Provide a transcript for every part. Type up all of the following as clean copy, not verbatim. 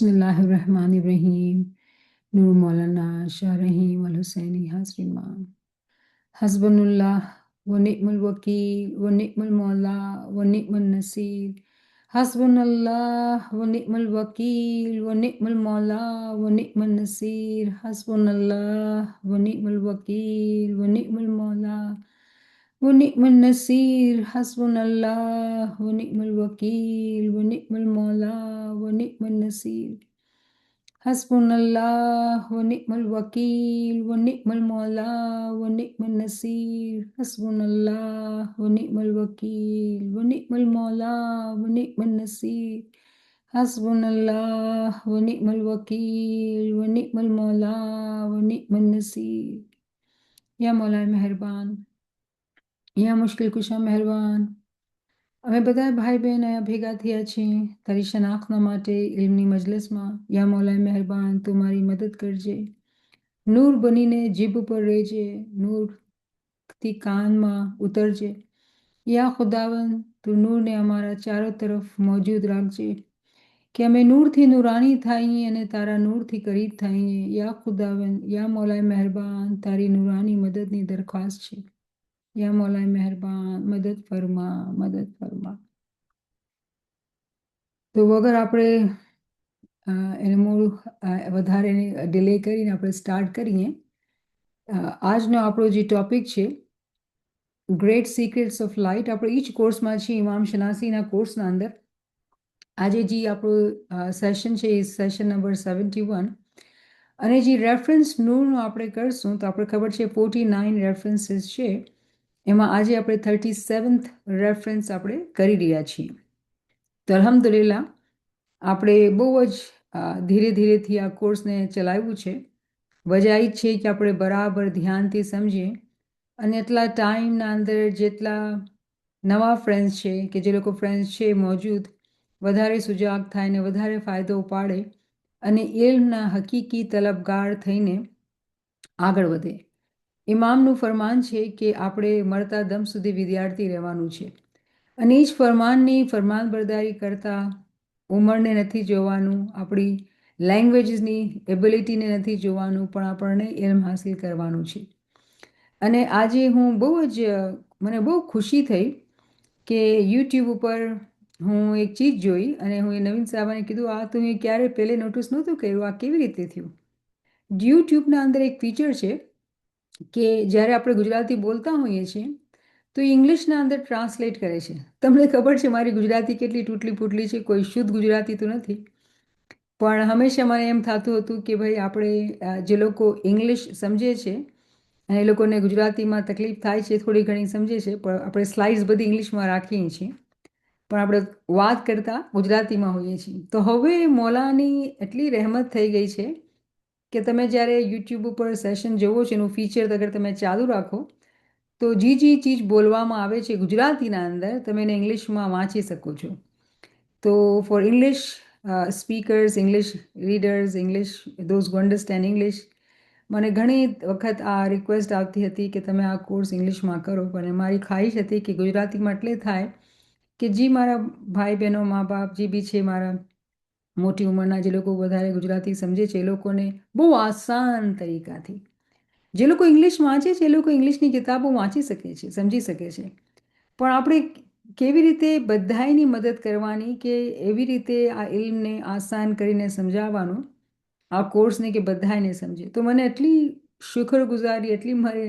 बिस्मिल्लाहिर्रहमानिर्रहीम। नूर मौलाना शाह रहीम अल हुसैनी हाजरीन। हस्बुल्लाह व निअमल वकील व निअमल मौला व निअमल नसीर। हस्बुल्लाह व निअमल वकील व निअमल मौला व निअमल नसीर। हस्बुल्लाह व निअमल वकील व निअमल मौला व निअमल नसीर। हस्बुल्लाह व निअमल वकील व निअमल मौला व निअमल नसीर। हस्बुल्लाह व निअमल वकील व निअमल मौला व निअमल नसीर। हस्बुल्लाह व निअमल वकील व निअमल मौला व निअमल नसीर। हस्बुल्लाह व निअमल वकील व निअमल मौला व निअमल नसीर। या मौला मेहरबान, या मुश्किल कुशा मेहरबान, અમે બધા ભાઈ બહેન અહીંયા ભેગા થયા છીએ તારી શનાખ્તના માટે ઇલ્મની મજલિસમાં. યા મૌલાએ મહેરબાન, તું મારી મદદ કરજે. નૂર બનીને જીભ પર રહેજે, નૂરથી કાનમાં ઉતરજે. યા ખુદાવંદ, તું નૂરને અમારા ચારો તરફ મોજૂદ રાખજે કે અમે નૂરથી નૂરાની થઈએ અને તારા નૂરથી કરીબ થઈએ. યા ખુદાવંદ, યા મૌલાએ મહેરબાન, તારી નૂરાની મદદની દરખાસ્ત છે. યા મૌલાએ મહેરબાન, મદદ ફરમા, મદદ ફરમા. તો વગર આપણે એને મૂળ વધારે ડિલે કરીને આપણે સ્ટાર્ટ કરીએ. આજનો આપણો જે ટોપિક છે ગ્રેટ સિક્રેટ્સ ઓફ લાઇટ. આપણે એ જ કોર્સમાં છીએ ઇમામ શનાસીના કોર્સના અંદર. આજે જે આપણું સેશન છે એ સેશન નંબર 71 અને જે રેફરન્સ નૂરનો આપણે કરશું તો આપણે ખબર છે 49 રેફરન્સીસ છે, એમાં આજે આપણે 37th રેફરન્સ આપણે કરી રહ્યા છીએ. તો અલ્હમ્દુલિલ્લાહ આપણે બહુ જ ધીરે ધીરેથી આ કોર્સને ચલાવ્યું છે. વજહ એ છે કે આપણે બરાબર ધ્યાનથી સમજીએ અને એટલા ટાઈમના અંદર જેટલા નવા ફ્રેન્ડ્સ છે કે જે લોકો ફ્રેન્ડ્સ છે મોજૂદ વધારે સુજાગ થાય ને વધારે ફાયદો ઉપાડે અને ઇલ્મના હકીકી તલબગાર થઈને આગળ વધે. ઇમામનું ફરમાન છે કે આપણે મળતા દમ સુધી વિદ્યાર્થી રહેવાનું છે અને એ જ ફરમાનની ફરમાનબરદારી કરતાં ઉંમરને નથી જોવાનું, આપણી લેંગ્વેજીસની એબિલિટીને નથી જોવાનું, પણ આપણને ઇલ્મ હાસિલ કરવાનું છે. અને આજે હું મને બહુ ખુશી થઈ કે યુટ્યુબ ઉપર હું એક ચીજ જોઈ અને હું એ નવીન સાહેબાને કીધું આ તો મેં ક્યારે પહેલે નોટિસ નહોતું કર્યું, આ કેવી રીતે થયું. યુટ્યુબના અંદર એક ફીચર છે કે જ્યારે આપણે ગુજરાતી બોલતા હોઈએ છીએ તો ઇંગ્લિશના અંદર ટ્રાન્સલેટ કરે છે. તમને ખબર છે મારી ગુજરાતી કેટલી તૂટલી ફૂટલી છે, કોઈ શુદ્ધ ગુજરાતી તો નથી, પણ હંમેશા મને એમ થતું હતું કે ભાઈ આપણે જે લોકો ઇંગ્લિશ સમજે છે અને એ લોકોને ગુજરાતીમાં તકલીફ થાય છે, થોડી ઘણી સમજે છે, પણ આપણે સ્લાઇડ્સ બધી ઇંગ્લિશમાં રાખીએ છીએ પણ આપણે વાત કરતાં ગુજરાતીમાં હોઈએ છીએ. તો હવે મૌલાની એટલી રહેમત થઈ ગઈ છે કે તમે જ્યારે યુટ્યુબ ઉપર સેશન જોવો છો એનું ફીચર અગર તમે ચાલુ રાખો તો જે ચીજ બોલવામાં આવે છે ગુજરાતીના અંદર તમે એને ઇંગ્લિશમાં વાંચી શકો છો. તો for English speakers, English readers, English those who understand English, મને ઘણી વખત આ રિક્વેસ્ટ આવતી હતી કે તમે આ કોર્સ ઇંગ્લિશમાં કરો, પણ મારી ખ્વાહિશ હતી કે ગુજરાતીમાં એટલે થાય કે જે મારા ભાઈ બહેનો મા બાપ જે બી છે મારા મોટી ઉંમરના જે લોકો વધારે ગુજરાતી સમજે છે એ લોકોને બહુ આસાન તરીકાથી, જે લોકો ઇંગ્લિશ વાંચે છે એ લોકો ઇંગ્લિશની કિતાબો વાંચી શકે છે, સમજી શકે છે, પણ આપણે કેવી રીતે બધાયની મદદ કરવાની કે એવી રીતે આ ઇલ્મને આસાન કરીને સમજાવવાનું આ કોર્સને કે બધાયને સમજે. તો મને એટલી શુક્રગુજારી, એટલી મારી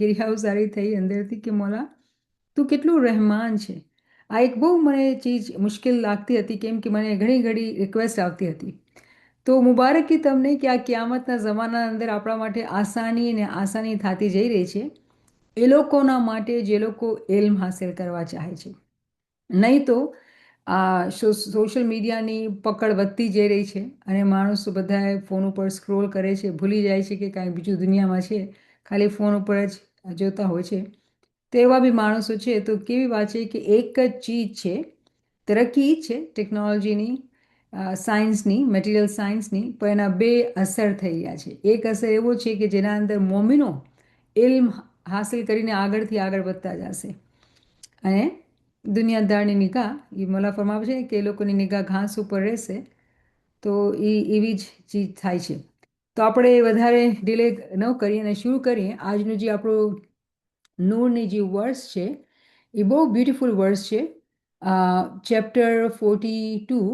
ગિરિયાઉઝારી થઈ અંદરથી કે મોલા તું કેટલું રહેમાન છે. આ એક બહુ મને ચીજ મુશ્કેલ લાગતી હતી કેમ કે મને ઘણી ઘણી રિક્વેસ્ટ આવતી હતી. તો મુબારકી તમને કે આ ક્યામતના જમાના અંદર આપણા માટે આસાની ને આસાની થતી જઈ રહી છે એ લોકોના માટે જે લોકો ઇલ્મ હાસિલ કરવા ચાહે છે. નહીં તો આ સોશિયલ મીડિયાની પકડ વધતી જઈ રહી છે અને માણસો બધા ફોન ઉપર સ્ક્રોલ કરે છે, ભૂલી જાય છે કે કાંઈ બીજું દુનિયામાં છે, ખાલી ફોન ઉપર જ જોતા હોય છે. તો એવા બી માણસો છે. તો કેવી વાત છે કે એક જ ચીજ છે, તરક્કી છે ટેકનોલોજીની, સાયન્સની, મટીરિયલ સાયન્સની, પણ એના બે અસર થઈ રહ્યા છે. એક અસર એવો છે કે જેના અંદર મોમિનો ઇલ્મ હાસિલ કરીને આગળથી આગળ વધતા જશે અને દુનિયાદારની નિગાહ, એ મોલા ફરમાવે છે કે એ લોકોની નિગાહ ઘાસ ઉપર રહેશે તો એવી જ ચીજ થાય છે. તો આપણે વધારે ડિલે ન કરીએ અને શરૂ કરીએ. આજનું જે આપણું નૂરની જે વર્સ છે એ બહુ બ્યુટિફુલ વર્સ છે. ચેપ્ટર 42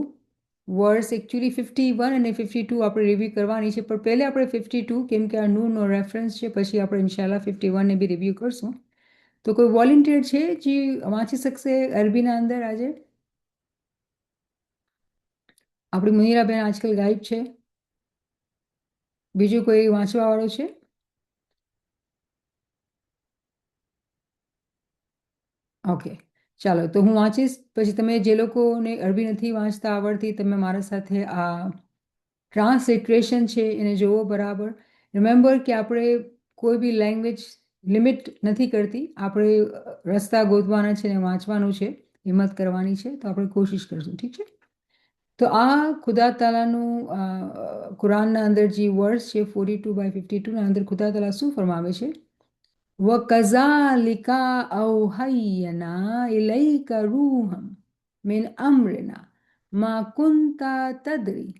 વર્સ એકચ્યુઅલી 51 અને 52 આપણે રિવ્યૂ કરવાની છે, પણ પહેલે આપણે 52, કેમ કે આ નૂરનો રેફરન્સ છે, પછી આપણે ઇન્શાલ્લાહ 51ને બી રિવ્યૂ કરશું. તો કોઈ વોલેન્ટિયર છે જે વાંચી શકશે અરબીના અંદર આજે? આપણી મુનિરાબેન આજકાલ ગાયબ છે. બીજું કોઈ વાંચવા વાળો છે? ઓકે, ચાલો તો હું વાંચીશ, પછી તમે જે લોકોને અરબી નથી વાંચતા આવડતી તમે મારા સાથે આ ટ્રાન્સલિટરેશન છે એને જોવો બરાબર. રિમેમ્બર કે આપણે કોઈ બી લેંગ્વેજ લિમિટ નથી કરતી, આપણે રસ્તા ગોતવાના છે ને વાંચવાનું છે, હિંમત કરવાની છે, તો આપણે કોશિશ કરશું. ઠીક છે? તો આ ખુદા તાલાનું કુરાનના અંદર જે વર્સ છે 42/52 ના અંદર ખુદા તાલા શું ફરમાવે છે? وَكَذَلِكَ أَوْحَيْنَا إِلَيْكَ رُوحًا مِنْ أَمْرِنَا مَا كُنْتَ تَدْرِي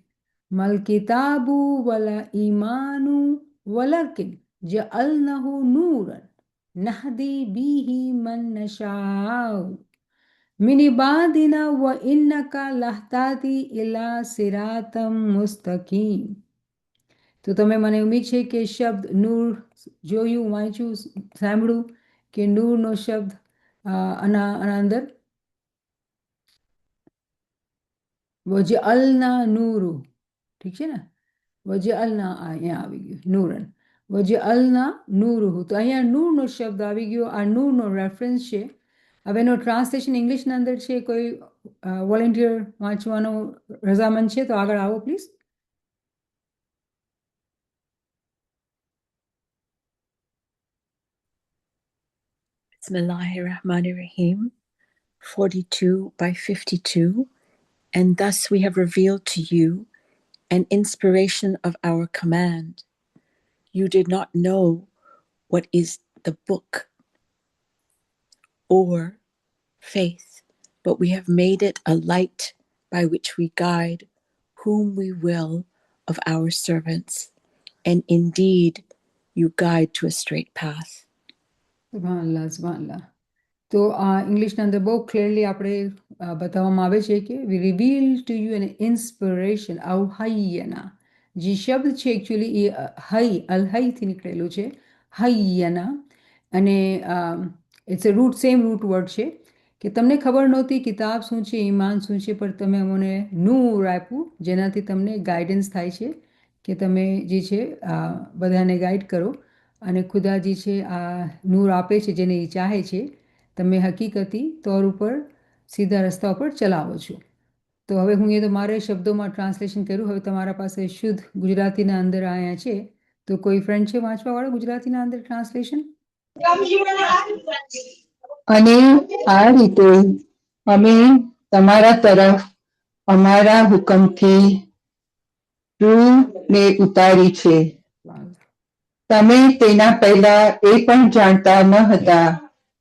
مَا الْكِتَابُ وَلَا إِيمَانُ وَلَكِنْ جَعَلْنَاهُ نُورًا نَهْدِي بِهِ مَنْ نَشَاءُ مِنْ عِبَادِنَا وَإِنَّكَ لَتَهْدِي إِلَى صِرَاطٍ مُسْتَقِيمٍ. તો તમે મને ઉમ્મીદ છે કે શબ્દ નૂર જોયું, વાંચ્યું, સાંભળ્યું કે નૂરનો શબ્દ આના અંદર વજઅલના નૂરુ, ઠીક છે ને? વજઅલના અહીંયા આવી ગયું નૂરન, વજઅલના નૂરુહુ. તો અહીંયા નૂરનો શબ્દ આવી ગયો, આ નૂરનો રેફરન્સ છે. હવે એનો ટ્રાન્સલેશન ઇંગ્લિશના અંદર છે. કોઈ વોલેન્ટિયર વાંચવાનો રજામંદ છે તો આગળ આવો please. Bismillahirrahmanirrahim. 42/52. And thus we have revealed to you an inspiration of our command. You did not know what is the book or faith, but we have made it a light by which we guide whom we will of our servants. And indeed, you guide to a straight path. સુભાનઅલ્લાહ, સુભાનઅલ્લાહ. તો આ ઇંગ્લિશના અંદર બહુ clearly આપણે બતાવવામાં આવે છે કે we reveal to you an inspiration આવ હૈયના. જે શબ્દ છે એકચ્યુઅલી એ અલહૈથી નીકળેલું છે, હૈયના. અને it's a root, same root word છે કે તમને ખબર નહોતી કિતાબ શું છે, ઈમાન શું છે, પણ તમે અમને નૂર આપ્યું જેનાથી તમને ગાઈડન્સ થાય છે કે તમે જે છે બધાને ગાઈડ કરો. અને ખુદાજી છે આ નૂર આપે છે જેને એ ચાહે છે. તમે હકીકતી તौर ઉપર સીધા રસ્તા ઉપર ચલાવો છો. તો હવે હું એ તો મારે શબ્દોમાં ટ્રાન્સલેશન કર્યું. હવે તમારા પાસે શુદ્ધ ગુજરાતીના અંદર આયા છે, તો કોઈ ફ્રેન્ડ છે વાંચવાવાળો ગુજરાતીના અંદર ટ્રાન્સલેશન? અને આ રીતે અમે તમારા તરફ અમારા હુકમથી રૂહને ઉતારી છે. તમે તેના પહેલા એ પણ જાણતા ન હતા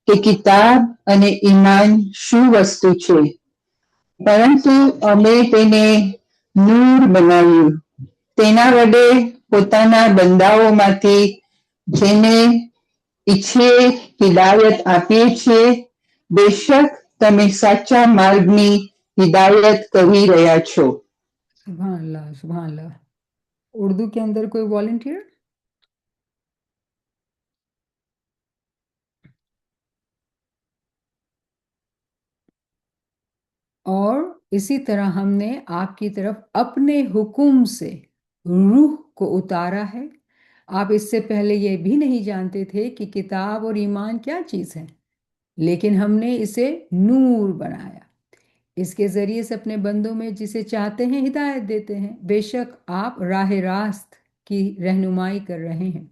કે કિતાબ અને ઈમાન શું વસ્તુ છે, પરંતુ અમે તેને નૂર બનાવ્યું, તેના વડે પોતાના બંદાઓમાંથી જેને ઈચ્છીએ હિદાયત આપીએ છીએ. બેશક તમે સાચા માર્ગની હિદાયત કરી રહ્યા છો. સુભાનઅલ્લાહ, સુભાનઅલ્લાહ. उर्दू के अंदर कोई वॉलंटियर? और इसी तरह हमने आपकी तरफ अपने हुक्म से रूह को उतारा है. आप इससे पहले ये भी नहीं जानते थे कि किताब और ईमान क्या चीज़ है, लेकिन हमने इसे नूर बनाया. इसके ज़रिए से अपने बंदों में जिसे चाहते हैं हिदायत देते हैं. बेशक आप राह रास्त की रहनुमाई कर रहे हैं.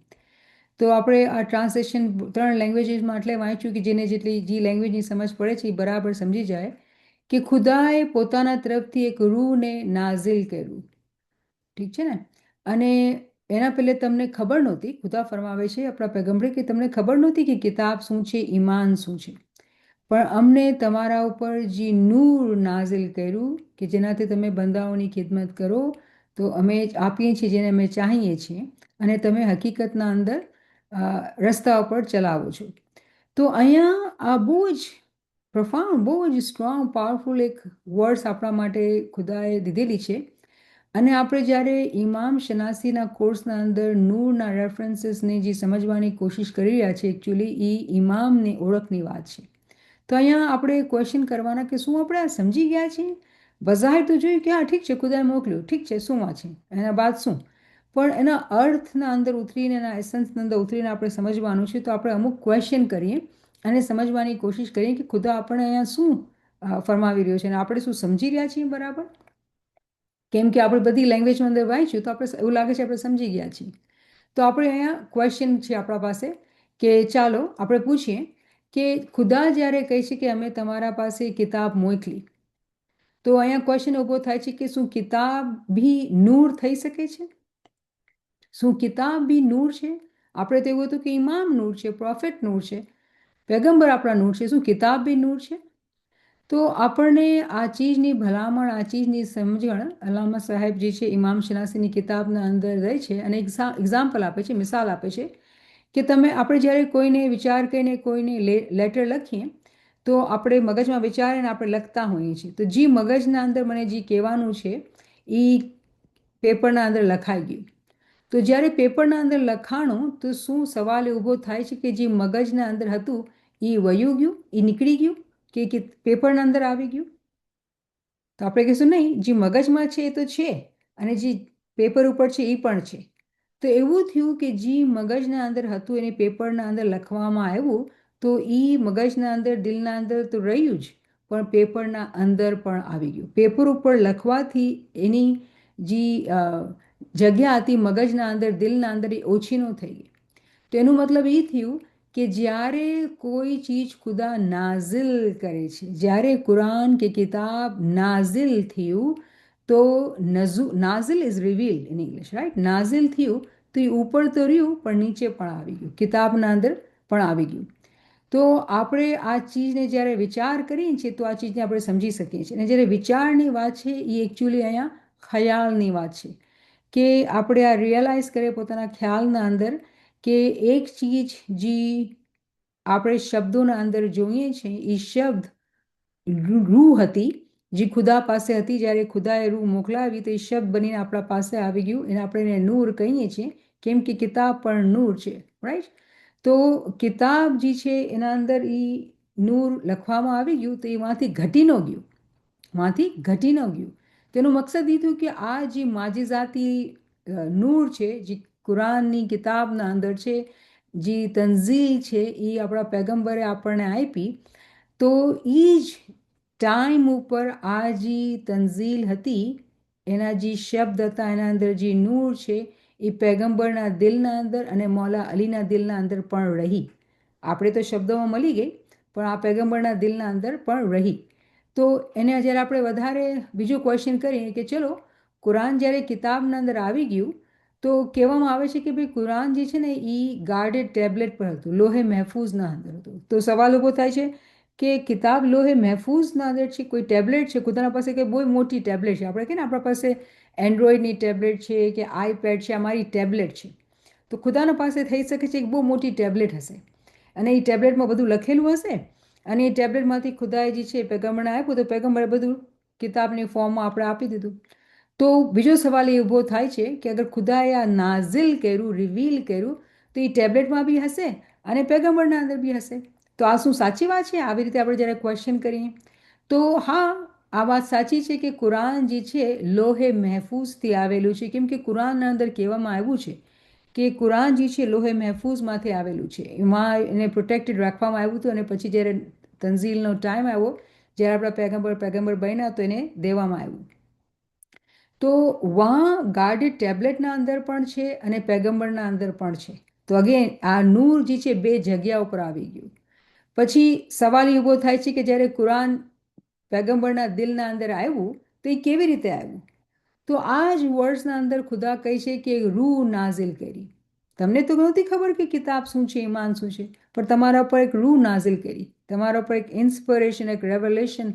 તો આપણે આ ટ્રાન્સલેશન 3 લેંગ્વેજીસમાં એટલે વાંચ્યું કે જેને જેટલી જે લેંગ્વેજની સમજ પડે છે એ બરાબર સમજી જાય કે ખુદાએ પોતાના તરફથી એક રૂહને નાઝિલ કર્યું. ઠીક છે ને? અને એના પહેલે તમને ખબર નહોતી, ખુદા ફરમાવે છે આપણા પૈગંબરે કે તમને ખબર નહોતી કે કિતાબ શું છે, ઈમાન શું છે, પણ અમને તમારા ઉપર જે નૂર નાઝિલ કર્યું કે જેનાથી તમે બંદાઓની ખિદમત કરો તો અમે આપીએ છીએ જેને અમે ચાહીએ છીએ, અને તમે હકીકતના અંદર રસ્તા ઉપર ચલાવો છો. તો અહીંયા આ બહુ જ પ્રફાઉન્ડ, બહુ જ સ્ટ્રોંગ, પાવરફુલ એક વર્ડ્સ આપણા માટે ખુદાએ દીધેલી છે. અને આપણે જ્યારે ઇમામ શનાસીના કોર્સના અંદર નૂરના રેફરન્સીસને જે સમજવાની કોશિશ કરી રહ્યા છે, એકચ્યુઅલી એ ઇમામની ઓળખની વાત છે. તો અહીંયા આપણે ક્વેશ્ચન કરવાના કે શું આપણે આ સમજી ગયા છીએ? બઝાહિર તો જોયું કે હા ઠીક છે, ખુદાએ મોકલ્યું, ઠીક છે, શું વાંચે એના બાદ શું? પણ એના અર્થના અંદર ઉતરીને, એના એસન્સના અંદર ઉતરીને આપણે સમજવાનું છે. તો આપણે અમુક ક્વેશ્ચન કરીએ અને સમજવાની કોશિશ કરીએ કે ખુદા આપણે અહીંયા શું ફરમાવી રહ્યો છે અને આપણે શું સમજી રહ્યા છીએ બરાબર. કેમ કે આપણે બધી લેંગ્વેજમાં અંદર વાંચ્યું તો આપણે એવું લાગે છે આપણે સમજી ગયા છીએ. તો આપણે અહીંયા ક્વેશ્ચન છે આપણા પાસે કે ચાલો આપણે પૂછીએ કે ખુદા જ્યારે કહે છે કે અમે તમારા પાસે કિતાબ મોકલી, તો અહીંયા ક્વેશ્ચન ઊભો થાય છે કે શું કિતાબ ભી નૂર થઈ શકે છે? શું કિતાબ ભી નૂર છે? આપણે તો એવું હતું કે ઇમામ નૂર છે, પ્રોફેટ નૂર છે, પેગમ્બર આપણા નૂર છે, શું કિતાબ ભી નૂર છે? તો આપણને આ ચીજની ભલામણ, આ ચીજની સમજણ અલ્લામા સાહેબ જે છે ઇમામ શનાસીની કિતાબના અંદર રહે છે અને એક્ઝામ્પલ આપે છે, મિસાલ આપે છે કે આપણે જ્યારે કોઈને વિચાર કરીને કોઈને લેટર લખીએ તો આપણે મગજમાં વિચારીને આપણે લખતા હોઈએ છીએ. તો જે મગજના અંદર મને જે કહેવાનું છે એ પેપરના અંદર લખાઈ ગયું. તો જ્યારે પેપરના અંદર લખાણું તો શું સવાલ ઊભો થાય છે કે જે મગજના અંદર હતું એ વયું ગયું, એ નીકળી ગયું કે પેપરના અંદર આવી ગયું? તો આપણે કહીશું નહીં, જે મગજમાં છે એ તો છે અને જે પેપર ઉપર છે એ પણ છે. તો એવું થયું કે જે મગજના અંદર હતું એને પેપરના અંદર લખવામાં આવ્યું, તો એ મગજના અંદર, દિલના અંદર તો રહ્યું જ, પણ પેપરના અંદર પણ આવી ગયું. પેપર ઉપર લખવાથી એની જે જગ્યા હતી મગજના અંદર, દિલના અંદર, એ ઓછી ન થઈ ગઈ. તો એનું મતલબ એ થયું કે જ્યારે કોઈ ચીજ ખુદા નાઝિલ કરે છે, જ્યારે કુરાન કે કિતાબ નાઝિલ થયું, તો નાઝિલ is revealed in English, right? નાઝિલ થયું તો એ ઉપર તો રહ્યું પણ નીચે પણ આવી ગયું, કિતાબના અંદર પણ આવી ગયું. તો આપણે આ ચીજને જ્યારે વિચાર કરીએ છીએ તો આ ચીજને આપણે સમજી શકીએ છીએ. અને જ્યારે વિચારની વાત છે એ એકચ્યુઅલી અહીંયા ખ્યાલની વાત છે કે આપણે આ રિયલાઇઝ કરીએ પોતાના ખ્યાલના અંદર કે એક ચીજ જે આપણે શબ્દોના અંદર જોઈએ છીએ એ શબ્દ રૂહ હતી, જે ખુદા પાસે હતી. જ્યારે ખુદાએ રૂહ મોકલાવી તો એ શબ્દ બનીને આપણા પાસે આવી ગયું. એને આપણે એને નૂર કહીએ છીએ, કેમ કે કિતાબ પણ નૂર છે, રાઈટ? તો કિતાબ જે છે એના અંદર એ નૂર લખવામાં આવી ગયું તો એમાંથી ઘટી ન ગયું, માંથી ઘટી ન ગયું. તેનો મકસદ એ થયું કે આ જે માજીઝાતી નૂર છે, જે કુરાનની કિતાબના અંદર છે, જે તંઝીલ છે એ આપણા પેગમ્બરે આપણને આપી, તો એ જ ટાઈમ ઉપર આ જે તંઝીલ હતી, એના જે શબ્દ હતા, એના અંદર જે નૂર છે એ પેગમ્બરના દિલના અંદર અને મૌલા અલીના દિલના અંદર પણ રહી. આપણે તો શબ્દોમાં મળી ગઈ, પણ આ પેગમ્બરના દિલના અંદર પણ રહી. તો એને જ્યારે આપણે વધારે બીજો ક્વેશ્ચન કરીએ કે ચલો કુરાન જ્યારે કિતાબના અંદર આવી ગયું તો કહેવામાં આવે છે કે ભાઈ કુરાન જે છે ને એ ગાર્ડેડ ટેબ્લેટ પર હતું, લોહે મહેફૂઝના અંદર હતું. તો સવાલ ઊભો થાય છે કે કિતાબ લોહે મહેફૂઝના અંદર છે, કોઈ ટેબ્લેટ છે, ખુદાના પાસે કે બહુ મોટી ટેબ્લેટ છે. આપણે કે ને આપણા પાસે એન્ડ્રોઈડની ટેબ્લેટ છે કે આઈપેડ છે, અમારી ટેબ્લેટ છે. તો ખુદાના પાસે થઈ શકે છે કે બહુ મોટી ટેબ્લેટ હશે અને એ ટેબ્લેટમાં બધું લખેલું હશે અને એ ટેબ્લેટમાંથી ખુદાએ જે છે પેગમ્બરને આપ્યું તો પેગમ્બરે બધું કિતાબની ફોર્મમાં આપણે આપી દીધું. તો બીજો સવાલ એ ઊભો થાય છે કે અગર ખુદાએ આ નાઝિલ કર્યું, રિવીલ કર્યું, તો એ ટેબ્લેટમાં બી હશે અને પેગમ્બરના અંદર બી હશે. તો આ શું સાચી વાત છે? આવી રીતે આપણે જ્યારે ક્વેશ્ચન કરીએ તો હા, આ વાત સાચી છે કે કુરાન જે છે લોહે મહેફૂઝથી આવેલું છે. કેમ કે કુરાનના અંદર કહેવામાં આવ્યું છે કે કુરાન જે છે લોહે મહેફૂઝમાંથી આવેલું છે, એમાં એને પ્રોટેક્ટેડ રાખવામાં આવ્યું હતું. અને પછી જ્યારે તંઝીલનો ટાઈમ આવ્યો, જ્યારે આપણા પેગમ્બર બન્યા તો એને દેવામાં આવ્યું. તો વહાં ગાર્ડેડ ટેબ્લેટના અંદર પણ છે અને પેગમ્બરના અંદર પણ છે. તો અગેન આ નૂર જે છે બે જગ્યા ઉપર આવી ગયું. પછી સવાલ એ ઊભો થાય છે કે જ્યારે કુરાન પેગમ્બરના દિલના અંદર આવ્યું તો એ કેવી રીતે આવ્યું? તો આ જ વર્ડ્સના અંદર ખુદા કહે છે કે રૂહ નાઝિલ કરી. તમને તો નહોતી ખબર કે કિતાબ શું છે, ઈમાન શું છે, પણ તમારા ઉપર એક રૂહ નાઝિલ કરી, તમારા ઉપર એક ઇન્સ્પિરેશન, એક રેવલેશન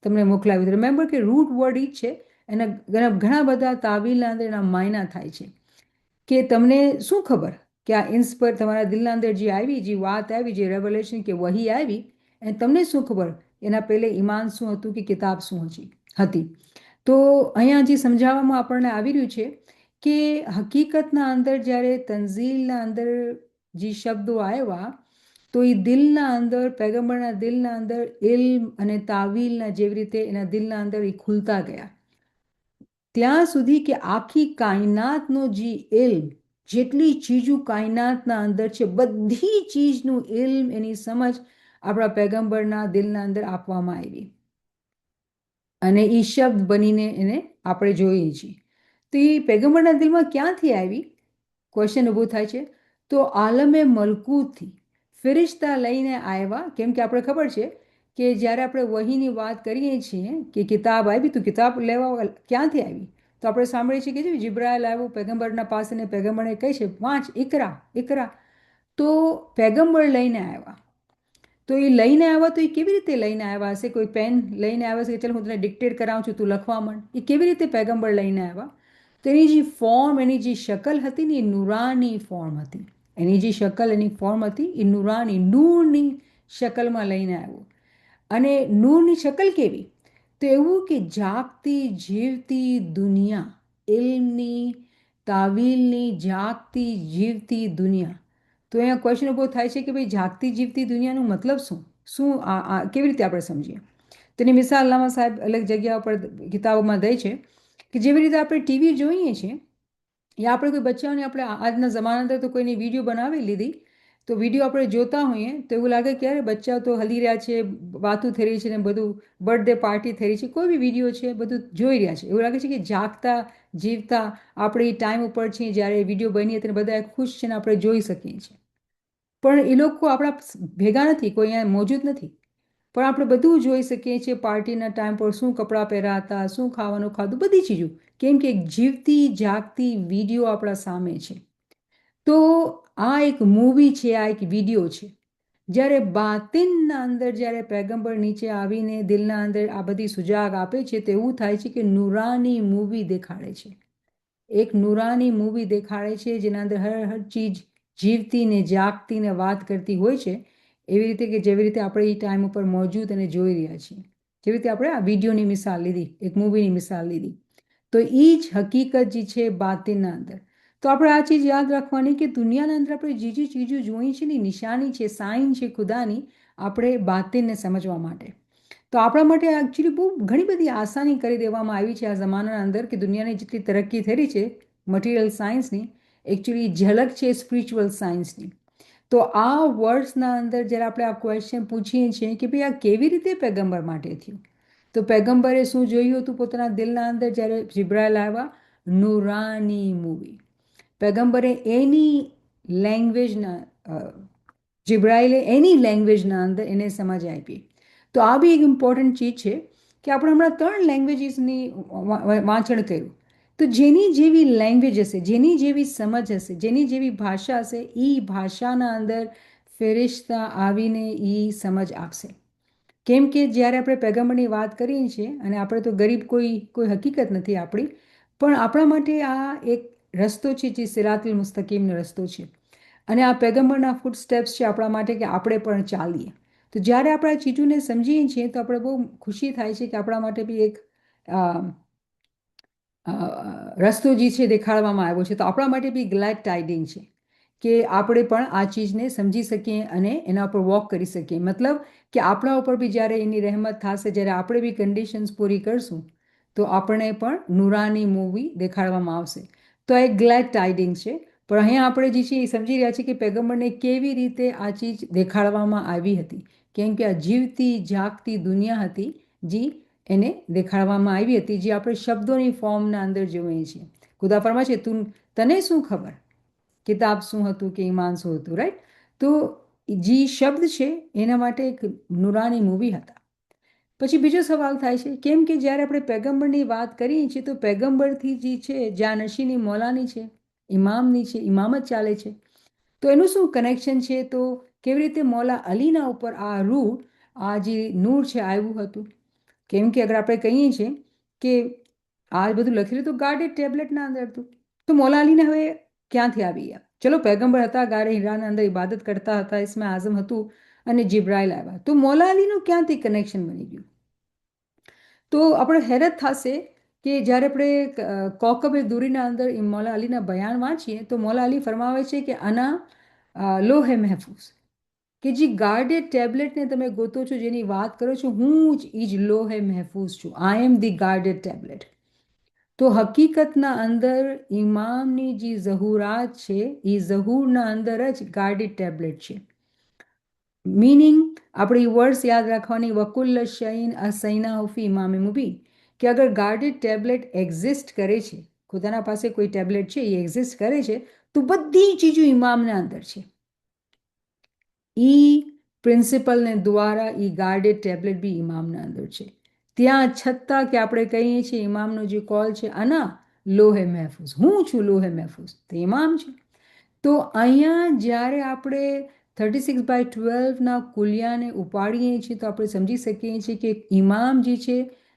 તમને મોકલાવી. રિમેમ્બર કે રૂટ વર્ડ એ જ છે એના ઘણા બધા તાવીલના અંદર એના માયના થાય છે કે તમને શું ખબર કે આ ઇન્સ્પર તમારા દિલના અંદર જે આવી, જે વાત આવી, જે રેવલેશન કે વહી આવી, અને તમને શું ખબર એના પહેલે ઈમાન શું હતું કે કિતાબ શું હતી. તો અહીંયા જે સમજાવવામાં આપણને આવી રહ્યું છે કે હકીકતના અંદર જ્યારે તંઝીલના અંદર જે શબ્દો આવ્યા તો એ દિલના અંદર, પૈગંબરના દિલના અંદર ઇલ્મ અને તાવીલના જેવી રીતે એના દિલના અંદર એ ખુલતા ગયા ત્યાં સુધી કે આખી કાયનાતનો જે ઇલ્મ, જેટલી ચીજો કાયનાતના અંદર છે બધી ચીજનું ઇલ્મ, એની સમજ આપણા પૈગંબરના દિલના અંદર આપવામાં આવી અને એ શબ્દ બનીને એને આપણે જોઈએ છીએ. તો એ પૈગંબરના દિલમાં ક્યાંથી આવી? ક્વેશ્ચન ઊભો થાય છે. તો આલમે મલકૂતથી ફિરિશ્તા લઈને આવ્યા. કેમ કે આપણે ખબર છે કે જ્યારે આપણે વહીની વાત કરીએ છીએ કે કિતાબ આવી, તો કિતાબ લેવા ક્યાંથી આવી? તો આપણે સાંભળીએ છીએ કે જિબ્રાઈલ આવ્યું પૈગંબરના પાસે ને પૈગંબરને કહે છે વાંચ, ઇકરા ઇકરા. તો પૈગંબર લઈને આવ્યા. તો એ લઈને આવ્યા તો એ કેવી રીતે લઈને આવ્યા હશે? કોઈ પેન લઈને આવ્યા હશે કે ચાલ હું તને ડિક્ટેટ કરાવું છું, તું લખવા માંડ? એ કેવી રીતે પૈગંબર લઈને આવ્યા? તો એની જે ફોર્મ, એની જે શકલ હતી ને એ નુરાની ફોર્મ હતી. એની જે શકલ, એની ફોર્મ હતી એ નુરાની, નૂરની શકલમાં લઈને આવ્યો. અને નૂરની શકલ કેવી? તો એવું કે જાગતી જીવતી દુનિયા, ઇલ્મની, તાવીલની જાગતી જીવતી દુનિયા. તો અહીંયા ક્વેશ્ચન ઊભો થાય છે કે ભાઈ જાગતી જીવતી દુનિયાનો મતલબ શું? કેવી રીતે આપણે સમજીએ? તેની મિસાલ અલ્લામા સાહેબ અલગ જગ્યા પર કિતાબોમાં દે છે કે જેવી રીતે આપણે ટીવી જોઈએ છીએ, યા આપણે કોઈ બચ્ચાઓને આપણે આજના જમાના અંદર તો કોઈની વિડીયો બનાવી લીધી, તો વિડીયો આપણે જોતા હોઈએ તો એવું લાગે કે અરે બચ્ચાઓ તો હલી રહ્યા છે, વાતું થઈ રહી છે ને બધું, બર્થડે પાર્ટી થઈ રહી છે, કોઈ બી વિડીયો છે બધું જોઈ રહ્યા છે. એવું લાગે છે કે જાગતા જીવતા આપણે એ ટાઈમ ઉપર છીએ જ્યારે વિડીયો બની હતી બધા ખુશ છે ને આપણે જોઈ શકીએ છીએ. પણ એ લોકો આપણા ભેગા નથી, કોઈ અહીંયા મોજૂદ નથી, પણ આપણે બધું જોઈ શકીએ છીએ. પાર્ટીના ટાઈમ પર શું કપડાં પહેર્યા હતા, શું ખાવાનું ખાધું, બધી ચીજો. કેમ કે જીવતી જાગતી વિડીયો આપણા સામે છે. તો આ એક મૂવી છે, આ એક વિડીયો છે. જ્યારે બાતિનના અંદર જ્યારે પૈગંબર નીચે આવીને દિલના અંદર આ બધી સુજાગ આપે છે તો એવું થાય છે કે નુરાની મૂવી દેખાડે છે. એક નુરાની મૂવી દેખાડે છે જેના અંદર હર ચીજ જીવતી ને જાગતી ને વાત કરતી હોય છે. એવી રીતે કે જેવી રીતે આપણે એ ટાઈમ ઉપર મોજૂદ અને જોઈ રહ્યા છીએ. જેવી રીતે આપણે આ વિડીયોની મિસાલ લીધી, એક મૂવીની મિસાલ લીધી, તો એ જ હકીકત જે છે બાતિનના અંદર. તો આપણે આ ચીજ યાદ રાખવાની કે દુનિયાના અંદર આપણે જે જે ચીજો જોઈ છે ને નિશાની છે, સાઇન છે ખુદાની, આપણે બાતિનને સમજવા માટે. તો આપણા માટે એકચ્યુઅલી બહુ ઘણી બધી આસાની કરી દેવામાં આવી છે આ જમાનાના અંદર કે દુનિયાની જેટલી તરક્કી થઈ રહી છે મટીરિયલ સાયન્સની, એકચ્યુઅલી ઝલક છે સ્પિરિચ્યુઅલ સાયન્સની. તો આ વર્ડ્સના અંદર જ્યારે આપણે આ ક્વેશ્ચન પૂછીએ છીએ કે ભાઈ આ કેવી રીતે પૈગંબર માટે થયું, તો પૈગંબરે શું જોયું હતું પોતાના દિલના અંદર જ્યારે જિબ્રાઈલ આવ્યા? નુરાની મૂવી. પૈગંબરે એની લેંગ્વેજના, જિબ્રાઈલે એની લેંગ્વેજના અંદર એને સમજ આપી. તો આ બી એક ઇમ્પોર્ટન્ટ ચીજ છે કે આપણે હમણાં 3 લેંગ્વેજીસની વાંચણ કર્યું. તો જેની જેવી લેંગ્વેજ હશે, જેની જેવી સમજ હશે, જેની જેવી ભાષા હશે, એ ભાષાના અંદર ફેરિશ્તા આવીને એ સમજ આપશે. કેમ કે જ્યારે આપણે પૈગંબરની વાત કરીએ છીએ, અને આપણે તો ગરીબ કોઈ હકીકત નથી આપણી, પણ આપણા માટે આ એક રસ્તો છે જે સિરાતુલ મુસ્તકીમનો રસ્તો છે. અને આ પૈગંબરના ફૂટ સ્ટેપ્સ છે આપણા માટે કે આપણે પણ ચાલીએ. તો જ્યારે આપણે આ ચીજોને સમજીએ છીએ તો આપણે બહુ ખુશી થાય છે કે આપણા માટે બી એક રસ્તો જે છે દેખાડવામાં આવ્યો છે. તો આપણા માટે બી ગ્લેડ ટાઇડિંગ છે કે આપણે પણ આ ચીજને સમજી શકીએ અને એના ઉપર વોક કરી શકીએ. મતલબ કે આપણા ઉપર બી જ્યારે એની રહેમત થશે, જ્યારે આપણે બી કન્ડિશન્સ પૂરી કરશું તો આપણને પણ નુરાની મૂવી દેખાડવામાં આવશે. તો આ એક ગ્લેડ ટાઇડિંગ છે. પણ અહીંયા આપણે જે છે એ સમજી રહ્યા છીએ કે પૈગંબરને કેવી રીતે આ ચીજ દેખાડવામાં આવી હતી. કેમ કે આ જીવતી જાગતી દુનિયા હતી જે એને દેખાડવામાં આવી હતી, જે આપણે શબ્દોની ફોર્મના અંદર જોઈએ છીએ. ખુદા ફરમાય છે તને શું ખબર કિતાબ શું હતું કે ઈમાન શું હતું, રાઈટ? તો જે શબ્દ છે એના માટે એક નુરાની મૂવી હતા. પછી બીજો સવાલ થાય છે કેમ કે જ્યારે આપણે પૈગંબરની વાત કરીએ છીએ તો પૈગંબરથી જે છે જાનશીની મૌલાની છે, ઇમામની છે, ઇમામત ચાલે છે. તો એનું શું કનેક્શન છે? તો કેવી રીતે મૌલા અલીના ઉપર આ રૂહ, આ જે નૂર છે આવ્યું હતું? કેમ કે અગર આપણે કહીએ છીએ કે આ બધું લખેલું તો ગાર્ડેડ ટેબ્લેટના અંદર હતું. તો મૌલા અલીને હવે ક્યાંથી આવી ગયા? ચલો, પૈગંબર હતા, ગારે હીરાના અંદર ઇબાદત કરતા હતા, ઇસ્મે આઝમ હતું, અને જિબ્રાઇલ આવ્યા. તો મૌલા અલીનું ક્યાંથી કનેક્શન બની ગયું? તો આપણે હેરત થશે કે જ્યારે આપણે કોકબે દુરીના અંદર મૌલા અલીના બયાન વાંચીએ તો મૌલા અલી ફરમાવે છે કે આના લોહે મહેફૂઝ, કે જે ગાર્ડેડ ટેબ્લેટને તમે ગોતો છો, જેની વાત કરો છો, હું જ એ જ લોહે મહેફૂઝ છું. આઈ એમ ધી ગાર્ડેડ ટેબ્લેટ. તો હકીકતના અંદર ઇમામની જે ઝહુરાત છે એ ઝહૂરના અંદર જ ગાર્ડેડ ટેબ્લેટ છે. મીનિંગ આપણે એ વર્ડ્સ યાદ રાખવાની, વકુલ્લ શૈન અસૈના ફી ઇમામે મુબીન, કે અગર ગાર્ડેડ ટેબ્લેટ એક્ઝિસ્ટ કરે છે, ખુદાના પાસે કોઈ ટેબ્લેટ છે એ એક્ઝિસ્ટ કરે છે, તો બધી ચીજો ઇમામના અંદર છે. ઈ પ્રિન્સિપલને દ્વારા ઈ ગાર્ડેડ ટેબ્લેટ બી ઇમામના અંદર છે. ત્યાં છતાં કે આપણે કહીએ છીએ ઇમામનો જે કોલ છે, આના લોહે મહેફૂઝ, હું છું લોહે મહેફૂઝ, તો ઇમામ છે. તો અહીંયા જ્યારે આપણે 36/12ના કુલિયાને ઉપાડીએ છીએ તો આપણે સમજી શકીએ છીએ કે ઇમામ જે છે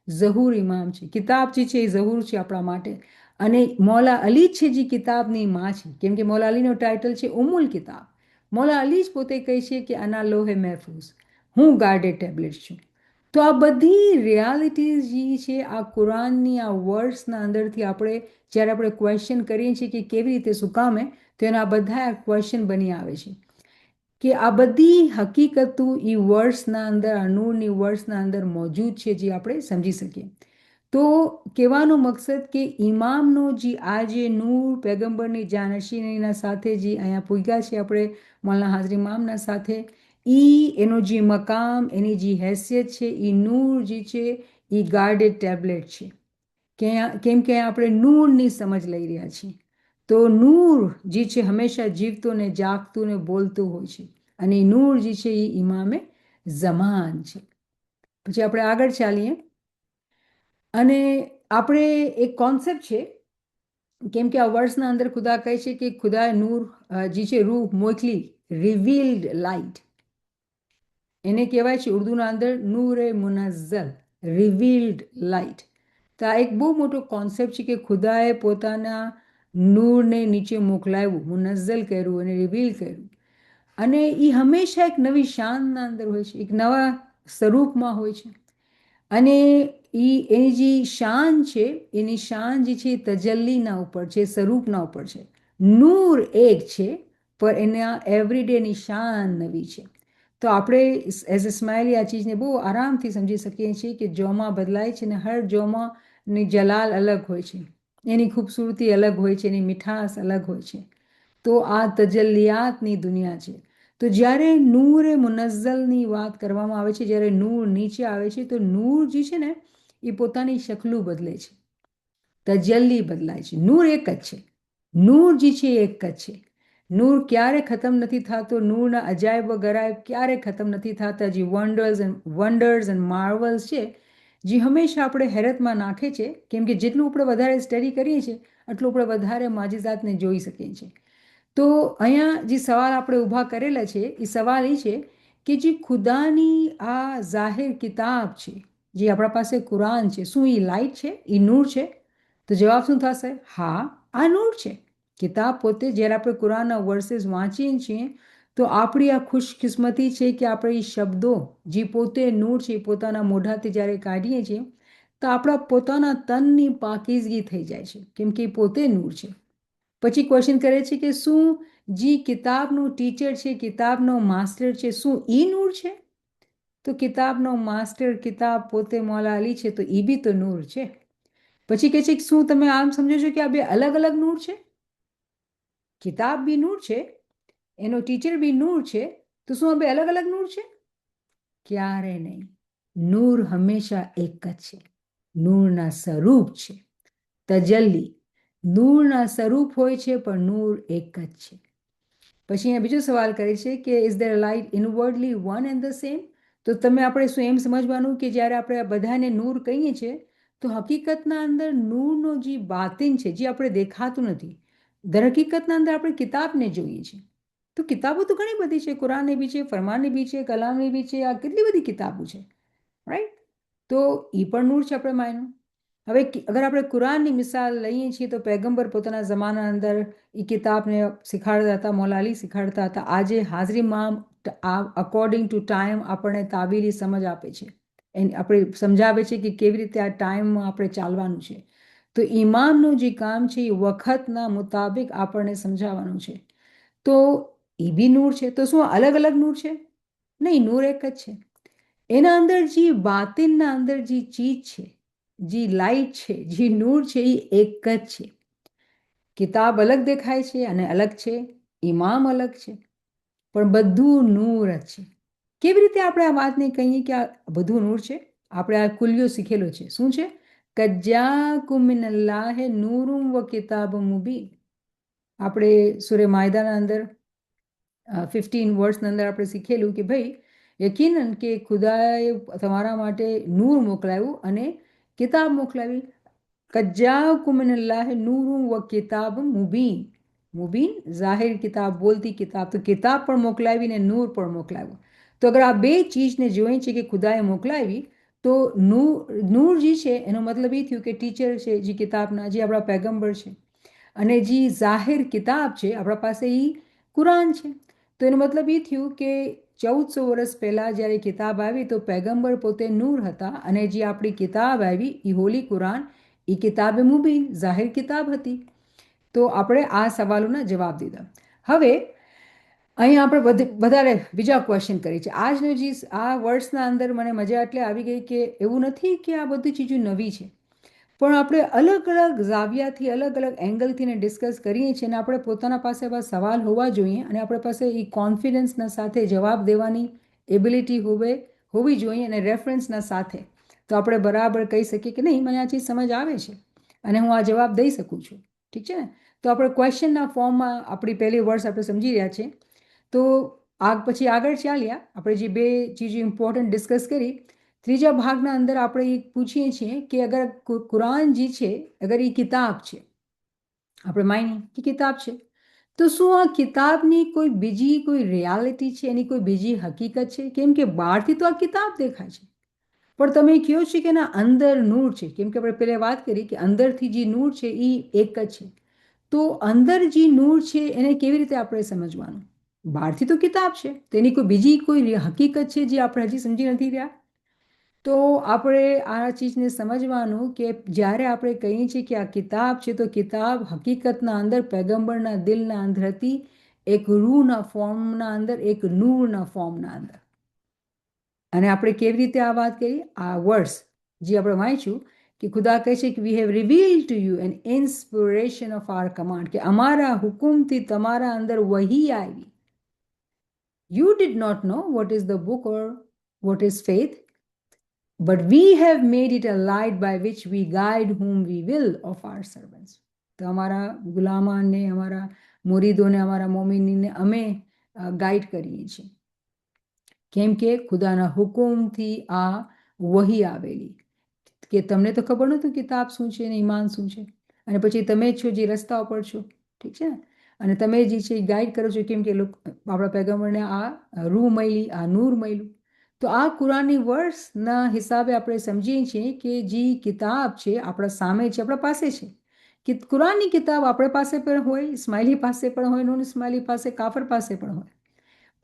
ઝહૂર ઇમામ છે. કિતાબ જે છે એ ઝહૂર છે આપણા માટે, અને મૌલા અલી છે જે કિતાબની માં છે, કેમ કે મૌલા અલીનો ટાઇટલ છે ઉમ્મુલ કિતાબ. મૌલા અલી જ પોતે કહે છે કે આના લોહે મહેફૂઝ, હું ગાર્ડેડ ટેબ્લેટ છું. તો આ બધી રિયાલિટીઝ જે છે આ કુરાનની આ વર્ડ્સના અંદરથી આપણે જ્યારે આપણે ક્વેશ્ચન કરીએ છીએ કે કેવી રીતે શું કામે, તો એના બધા ક્વેશ્ચન બની આવે છે કે આ બધી હકીકતો એ વર્ડ્સના અંદર, આ નૂરની વર્ડ્સના અંદર મોજૂદ છે, જે આપણે સમજી શકીએ. તો કહેવાનો મકસદ કે ઇમામનો જે આ જે નૂર પેગમ્બરની જાનશીનીના સાથે જે અહીંયા પૂગ્યા છે આપણે મૌલાના હાજરી ઇમામના સાથે, એનો જે મકામ, એની જે હેસિયત છે, એ નૂર જે છે એ ગાર્ડેડ ટેબ્લેટ છે. કેમ કે આપણે નૂરની સમજ લઈ રહ્યા છીએ. તો નૂર જે છે હંમેશા જીવતું ને જાગતું ને બોલતું હોય છે, અને એ નૂર જે છે એ ઇમામે ઝમાન છે. પછી આપણે આગળ ચાલીએ, અને આપણે એક કોન્સેપ્ટ છે, કેમ કે આ વર્ડ્સના અંદર ખુદા કહે છે કે ખુદાએ નૂર જે છે રૂહ મોકલી, રિવીલ્ડ લાઇટ, એને કહેવાય છે ઉર્દુના અંદર નૂરે મુનઝ્ઝલ, રિવીલ્ડ લાઇટ. તો આ એક બહુ મોટો કોન્સેપ્ટ છે કે ખુદાએ પોતાના નૂરને નીચે મોકલાવ્યું, મુનઝ્ઝલ કર્યું અને રિવીલ કર્યું, અને એ હંમેશા એક નવી શાનના અંદર હોય છે, એક નવા સ્વરૂપમાં હોય છે. અને એની જે શાન છે, એની શાન જે છે તજલ્લીના ઉપર છે, સ્વરૂપના ઉપર છે. નૂર એક છે, પણ એના એવરીડેની શાન નવી છે. તો આપણે એઝ અ સ્માઇલી આ ચીજને બહુ આરામથી સમજી શકીએ છીએ કે જોમાં બદલાય છે, ને હર જોમાંની જલાલ અલગ હોય છે, એની ખૂબસૂરતી અલગ હોય છે, એની મીઠાશ અલગ હોય છે. તો આ તજલ્લિયાતની દુનિયા છે. તો જ્યારે નૂર મુનઝ્ઝલની વાત કરવામાં આવે છે, જ્યારે નૂર નીચે આવે છે, તો નૂર જે છે ને એ પોતાની શક્લું બદલે છે, તજલ્લી બદલાય છે. નૂર એક જ છે, નૂર જે છે એક જ છે. નૂર ક્યારે ખતમ નથી થતો, નૂરના અજાયબ ગરાયબ ક્યારે ખતમ નથી થતા. જે વન્ડર્સ એન્ડ માર્વલ્સ છે, જે હંમેશા આપણે હેરતમાં નાખે છે, કેમ કે જેટલું આપણે વધારે સ્ટડી કરીએ છીએ એટલું આપણે વધારે માજીઝાતને જોઈ શકીએ છીએ. તો અહીંયા જે સવાલ આપણે ઊભા કરેલા છે, એ સવાલ એ છે કે જે ખુદાની આ જાહેર કિતાબ છે, જે આપણા પાસે કુરાન છે, શું એ લાઇટ છે, એ નૂર છે? તો જવાબ શું થશે? હા, આ નૂર છે. કિતાબ પોતે, જ્યારે આપણે કુરાનના વર્सेस વાંચીએ છીએ તો આપણી આ ખુશકિસ્મતી છે કે આપણે એ શબ્દો જે પોતે નૂર છે પોતાના મોઢાથી જ્યારે કાઢીએ છીએ તો આપણા પોતાના તનની પાકીઝગી થઈ જાય છે, કેમ કે એ પોતે નૂર છે. પછી ક્વેશ્ચન કરે છે કે શું જે કિતાબનું ટીચર છે, કિતાબનો માસ્ટર છે, શું એ નૂર છે? તો કિતાબનો માસ્ટર, કિતાબ પોતે મૌલા અલી છે, તો એ બી તો નૂર છે. પછી કહે છે કે શું તમે આમ સમજો છો કે આ બે અલગ અલગ નૂર છે? કિતાબ બી નૂર છે, એનો ટીચર બી નૂર છે, તો શું આ બે અલગ અલગ નૂર છે? ક્યારે નહીં. નૂર હંમેશા એક જ છે, નૂરના સ્વરૂપ છે. તજલ્લી નૂરના સ્વરૂપ હોય છે, પણ નૂર એક જ છે. પછી અહીંયા બીજો સવાલ કરે છે કે is there light inwardly one and the same? તો તમે આપણે શું એમ સમજવાનું કે જ્યારે આપણે આ બધાને નૂર કહીએ છીએ તો હકીકતના અંદર નૂરનો જે બાતિન છે, જે આપણે દેખાતું નથી, દર હકીકતના અંદર આપણે કિતાબને જોઈએ છીએ. તો કિતાબો તો ઘણી બધી છે, કુરાનની બી છે, ફરમાનની બી છે, કલામની બી છે, આ કેટલી બધી કિતાબો છે, રાઈટ? તો એ પણ નૂર છે આપણે માયનું. હવે અગર આપણે કુરાનની મિસાલ લઈએ છીએ તો પૈગંબર પોતાના જમાના અંદર એ કિતાબને શીખાડતા હતા, મૌલાલી શીખાડતા હતા. આજે હાજરીમાં અકોર્ડિંગ ટુ ટાઈમ આપણને તાબીલી સમજ આપે છે, આપણે સમજાવે છે કે કેવી રીતે આ ટાઈમમાં આપણે ચાલવાનું છે. તો ઇમામનું જે કામ છે એ વખતના મુતાબિક આપણને સમજાવવાનું છે. તો એ બી નૂર છે. તો શું અલગ અલગ નૂર છે? નહીં, નૂર એક જ છે. એના અંદર જે બાતિનના અંદર જે ચીજ છે, જે લાઈટ છે, જે નૂર છે, એ એક જ છે. કિતાબ અલગ દેખાય છે અને અલગ છે, ઇમામ અલગ છે, પણ બધું નૂર જ છે. કેવી રીતે આપણે આ વાતને કહીએ કે આ બધું નૂર છે? આપણે આ કુલ્યો શીખેલો છે. શું છે? કજ્જાકુમ મિનલ્લાહે નૂરુમ વ કિતાબ મુબીન. આપણે સૂરે માયદાના અંદર 15 વર્ષના અંદર આપણે શીખેલું કે ભાઈ યકીનન કે ખુદાએ તમારા માટે નૂર મોકલાવ્યું અને કિતાબ મોકલાવી. કજ્જાકુમ મિનલ્લાહે નૂરુમ વ કિતાબ મુબીન. મુબીન જાહેર કિતાબ, બોલતી કિતાબ. તો કિતાબ પણ મોકલાવી ને નૂર પણ મોકલાવ્યું. તો અગર આ બે ચીજને જોઈએ છે કે ખુદાએ મોકલાવી, તો નૂર જે છે એનો મતલબ એ થયું કે ટીચર છે જે કિતાબના, જે આપણા પૈગંબર છે, અને જે જાહેર કિતાબ છે આપણા પાસે એ કુરાન છે. તો એનો મતલબ એ થયું કે 1400 વર્ષ પહેલાં જ્યારે કિતાબ આવી તો પૈગંબર પોતે નૂર હતા, અને જે આપણી કિતાબ આવી એ હોલી કુરાન, એ કિતાબ મુબીન જાહેર કિતાબ હતી. તો આપણે આ સવાલોના જવાબ દીધા. હવે અહીં આપણે વધારે બીજા ક્વેશ્ચન કરીએ છીએ. આજનું જે આ વર્ષના અંદર મને મજા એટલે આવી ગઈ કે એવું નથી કે આ બધી ચીજો નવી છે, પણ આપણે અલગ અલગ ઝાવિયાથી, અલગ અલગ એંગલથી ડિસ્કસ કરીએ છીએ, અને આપણે પોતાના પાસે એવા સવાલ હોવા જોઈએ, અને આપણી પાસે એ કોન્ફિડન્સના સાથે જવાબ દેવાની એબિલિટી હોવી જોઈએ, અને રેફરન્સના સાથે. તો આપણે બરાબર કહી શકીએ કે નહીં, મને આ ચીજ સમજ આવે છે અને હું આ જવાબ દઈ શકું છું. ઠીક છે ને? તો આપણે ક્વેશ્ચનના ફોર્મમાં આપણી પહેલી વર્ષ આપણે સમજી રહ્યા છીએ. તો પછી આગળ ચાલ્યા, આપણે જે બે ચીજો ઇમ્પોર્ટન્ટ ડિસ્કસ કરી. ત્રીજા ભાગના અંદર આપણે એ પૂછીએ છીએ કે અગર કુરાન જે છે, અગર એ કિતાબ છે, આપણે માની કે કિતાબ છે, તો શું આ કિતાબની કોઈ બીજી કોઈ રિયાલિટી છે, એની કોઈ બીજી હકીકત છે? કેમ કે બહારથી તો આ કિતાબ દેખાય છે, પણ તમે કહો છો કે એના અંદર નૂર છે. કેમ કે આપણે પહેલાં વાત કરી કે અંદરથી જે નૂર છે એ એક જ છે. તો અંદર જે નૂર છે એને કેવી રીતે આપણે સમજવાનું? બહારથી તો કિતાબ છે, તેની કોઈ બીજી કોઈ હકીકત છે જે આપણે હજી સમજી નથી રહ્યા. તો આપણે આ ચીજને સમજવાનું કે જ્યારે આપણે કહીએ છીએ કે આ કિતાબ છે, તો કિતાબ હકીકતના અંદર પૈગંબરના દિલના અંદર હતી, એક રૂહના ફોર્મના અંદર, એક નૂરના ફોર્મના અંદર. અને આપણે કેવી રીતે આ વાત કરી? આ વર્ષ જે આપણે વાંચ્યું કે ખુદા કહે છે કે we have reveal to you an inspiration of our command, કે અમારા હુકુમથી તમારા અંદર વહી આવી. You did not know what is the book or what is faith, but we have made it a light by which we guide whom we will of our servants. તો અમારા ગુલામાને, અમારા મુરીદોને, અમારા મોમિનીને અમે ગાઈડ કરીએ છીએ. કેમ કે ખુદાના હુકુમથી આ વહી આવેલી, કે તમને તો ખબર નહોતું કિતાબ શું છે ને ઈમાન શું છે, અને પછી તમે છો જે રસ્તા ઉપર છો. ઠીક છે ને? અને તમે જે છે એ ગાઈડ કરો છો, કેમ કે આપણા પૈગંબરને આ રૂહ મળી, આ નૂર મળ્યું. તો આ કુરાનની વર્ષના હિસાબે આપણે સમજીએ છીએ કે જે કિતાબ છે આપણા સામે છે, આપણા પાસે છે. કે કુરાનની કિતાબ આપણા પાસે પણ હોય, ઇસ્માઇલી પાસે પણ હોય, નોન ઇસ્માઇલી પાસે, કાફર પાસે પણ હોય,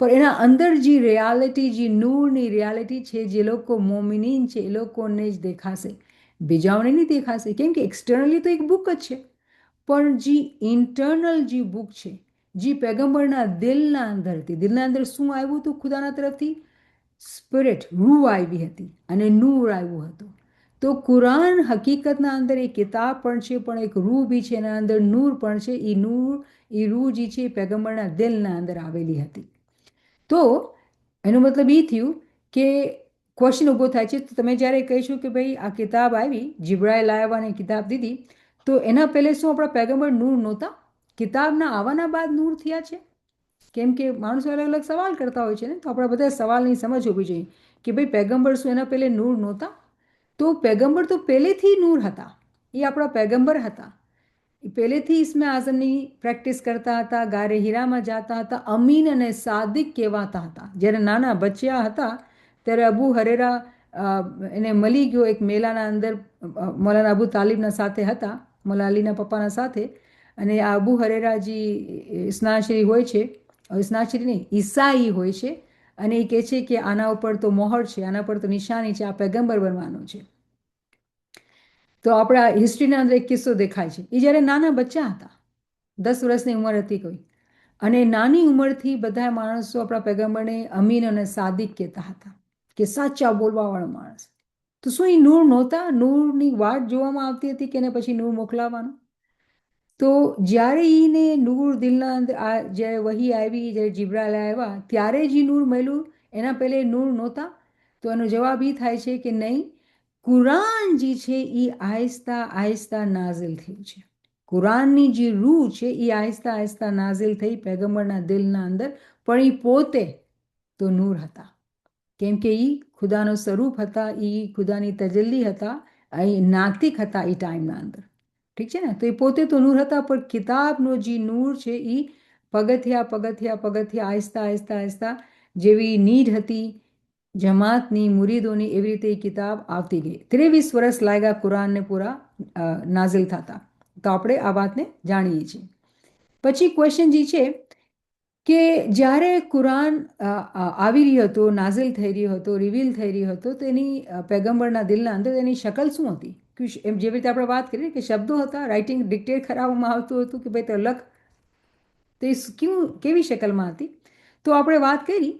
પણ એના અંદર જે રિયાલિટી, જે નૂરની રિયાલિટી છે, જે લોકો મોમિનીન છે એ લોકોને જ દેખાશે, બીજાઓને નહીં દેખાશે. કેમ કે એક્સટર્નલી તો એક બુક જ છે, પણ જે ઇન્ટરનલ જે બુક છે, જે પૈગંબરના દિલના અંદરથી, દિલના અંદર શું આવ્યું હતું ખુદાના તરફથી? સ્પિરિટ, રૂહ આવી હતી અને નૂર આવ્યું હતું. તો કુરાન હકીકતના અંદર એક કિતાબ પણ છે, પણ એક રૂહ બી છે, એના અંદર નૂર પણ છે. એ નૂર, એ રૂહ જે છે એ પૈગંબરના દિલના અંદર આવેલી હતી. તો એનો મતલબ એ થયું કે ક્વેશ્ચન ઊભો થાય છે, તો તમે જ્યારે કહીશું કે ભાઈ આ કિતાબ આવી, જિબ્રાઈલ આવ્યા અને કિતાબ દીધી, તો એના પહેલે શું આપણા પૈગંબર નૂર નહોતા? કિતાબના આવવાના બાદ નૂર થયા છે? કેમ કે માણસો અલગ અલગ સવાલ કરતા હોય છે ને, તો આપણા બધા સવાલની સમજ હોવી જોઈએ કે ભાઈ પૈગંબર શું એના પહેલે નૂર નહોતા? તો પૈગંબર તો પહેલેથી નૂર હતા, એ આપણા પૈગંબર હતા. એ પહેલેથી ઇસ્મે આઝમની પ્રેક્ટિસ કરતા હતા, ગારે હીરામાં જતા હતા, અમીન અને સાદિક કહેવાતા હતા. જ્યારે નાના બચ્યા હતા ત્યારે અબુ હરેરા એને મળી ગયો એક મેલાના અંદર, મૌલાના અબુ તાલિબના સાથે હતા, મૌલા અલીના પપ્પાના સાથે. અને આ અબુ હરેરાજી ઇસ્નાશરી હોય છે, ઇસ્નાશરી નહીં, ઈસાઈ હોય છે. અને એ કહે છે કે આના ઉપર તો મોહર છે, આના પર તો નિશાની છે, આ પેગમ્બર બનવાનો છે. તો આપણા હિસ્ટ્રીના અંદર એક કિસ્સો દેખાય છે. એ જ્યારે નાના બચ્ચા હતા, 10 વર્ષની ઉંમર હતી કોઈ, અને નાની ઉંમરથી બધા માણસો આપણા પેગમ્બરને અમીન અને સાદિક કહેતા હતા, કે સાચા બોલવાવાળો માણસ. તો શું એ નૂર નહોતા? નૂરની વાટ જોવામાં આવતી હતી કે એને પછી નૂર મોકલાવાનું? તો જ્યારે એને નૂર દિલના અંદર જ્યારે વહી આવી, જ્યારે જિબ્રાઈલ આવ્યા, ત્યારે જ નૂર મળ્યું, એના પહેલે નૂર નહોતા? તો એનો જવાબ એ થાય છે કે નહીં, કુરાન જે છે એ આહિસ્તા આહિસ્તા નાઝિલ થયું છે. કુરાનની જે રૂહ છે એ આહિસ્તા આહિસ્તા નાઝિલ થઈ પેગમ્બરના દિલના અંદર, પણ એ પોતે તો નૂર હતા, કેમ કે એ ખુદાનો સ્વરૂપ હતા, એ ખુદાની તજલ્લી હતા, એ નાતિક હતા એ ટાઈમના અંદર. ઠીક છે ને? તો એ પોતે તો નૂર હતા, પણ કિતાબનો જે નૂર છે એ પગથિયા પગથિયા પગથિયા આહિસ્તા આહિસ્તા આહિસ્તા, જેવી નીડ હતી જમાતની, મુરીદોની, એવી રીતે એ કિતાબ આવતી ગઈ. 23 વર્ષ લાગ્યા કુરાનને પૂરા નાઝિલ થતા. તો આપણે આ વાતને જાણીએ છીએ. પછી ક્વેશ્ચન જે છે કે જ્યારે કુરાન આવી રહ્યો હતો, નાઝિલ થઈ રહ્યો હતો, રિવીલ થઈ રહ્યો હતો, તો એની પેગમ્બરના દિલના અંદર એની શકલ શું હતી? એમ જેવી રીતે આપણે વાત કરીએ કે શબ્દો હતા, રાઇટિંગ ડિક્ટેટ કરાવવામાં આવતું હતું કે ભાઈ તો લખ, તો એ કેવી શકલમાં હતી? તો આપણે વાત કરી,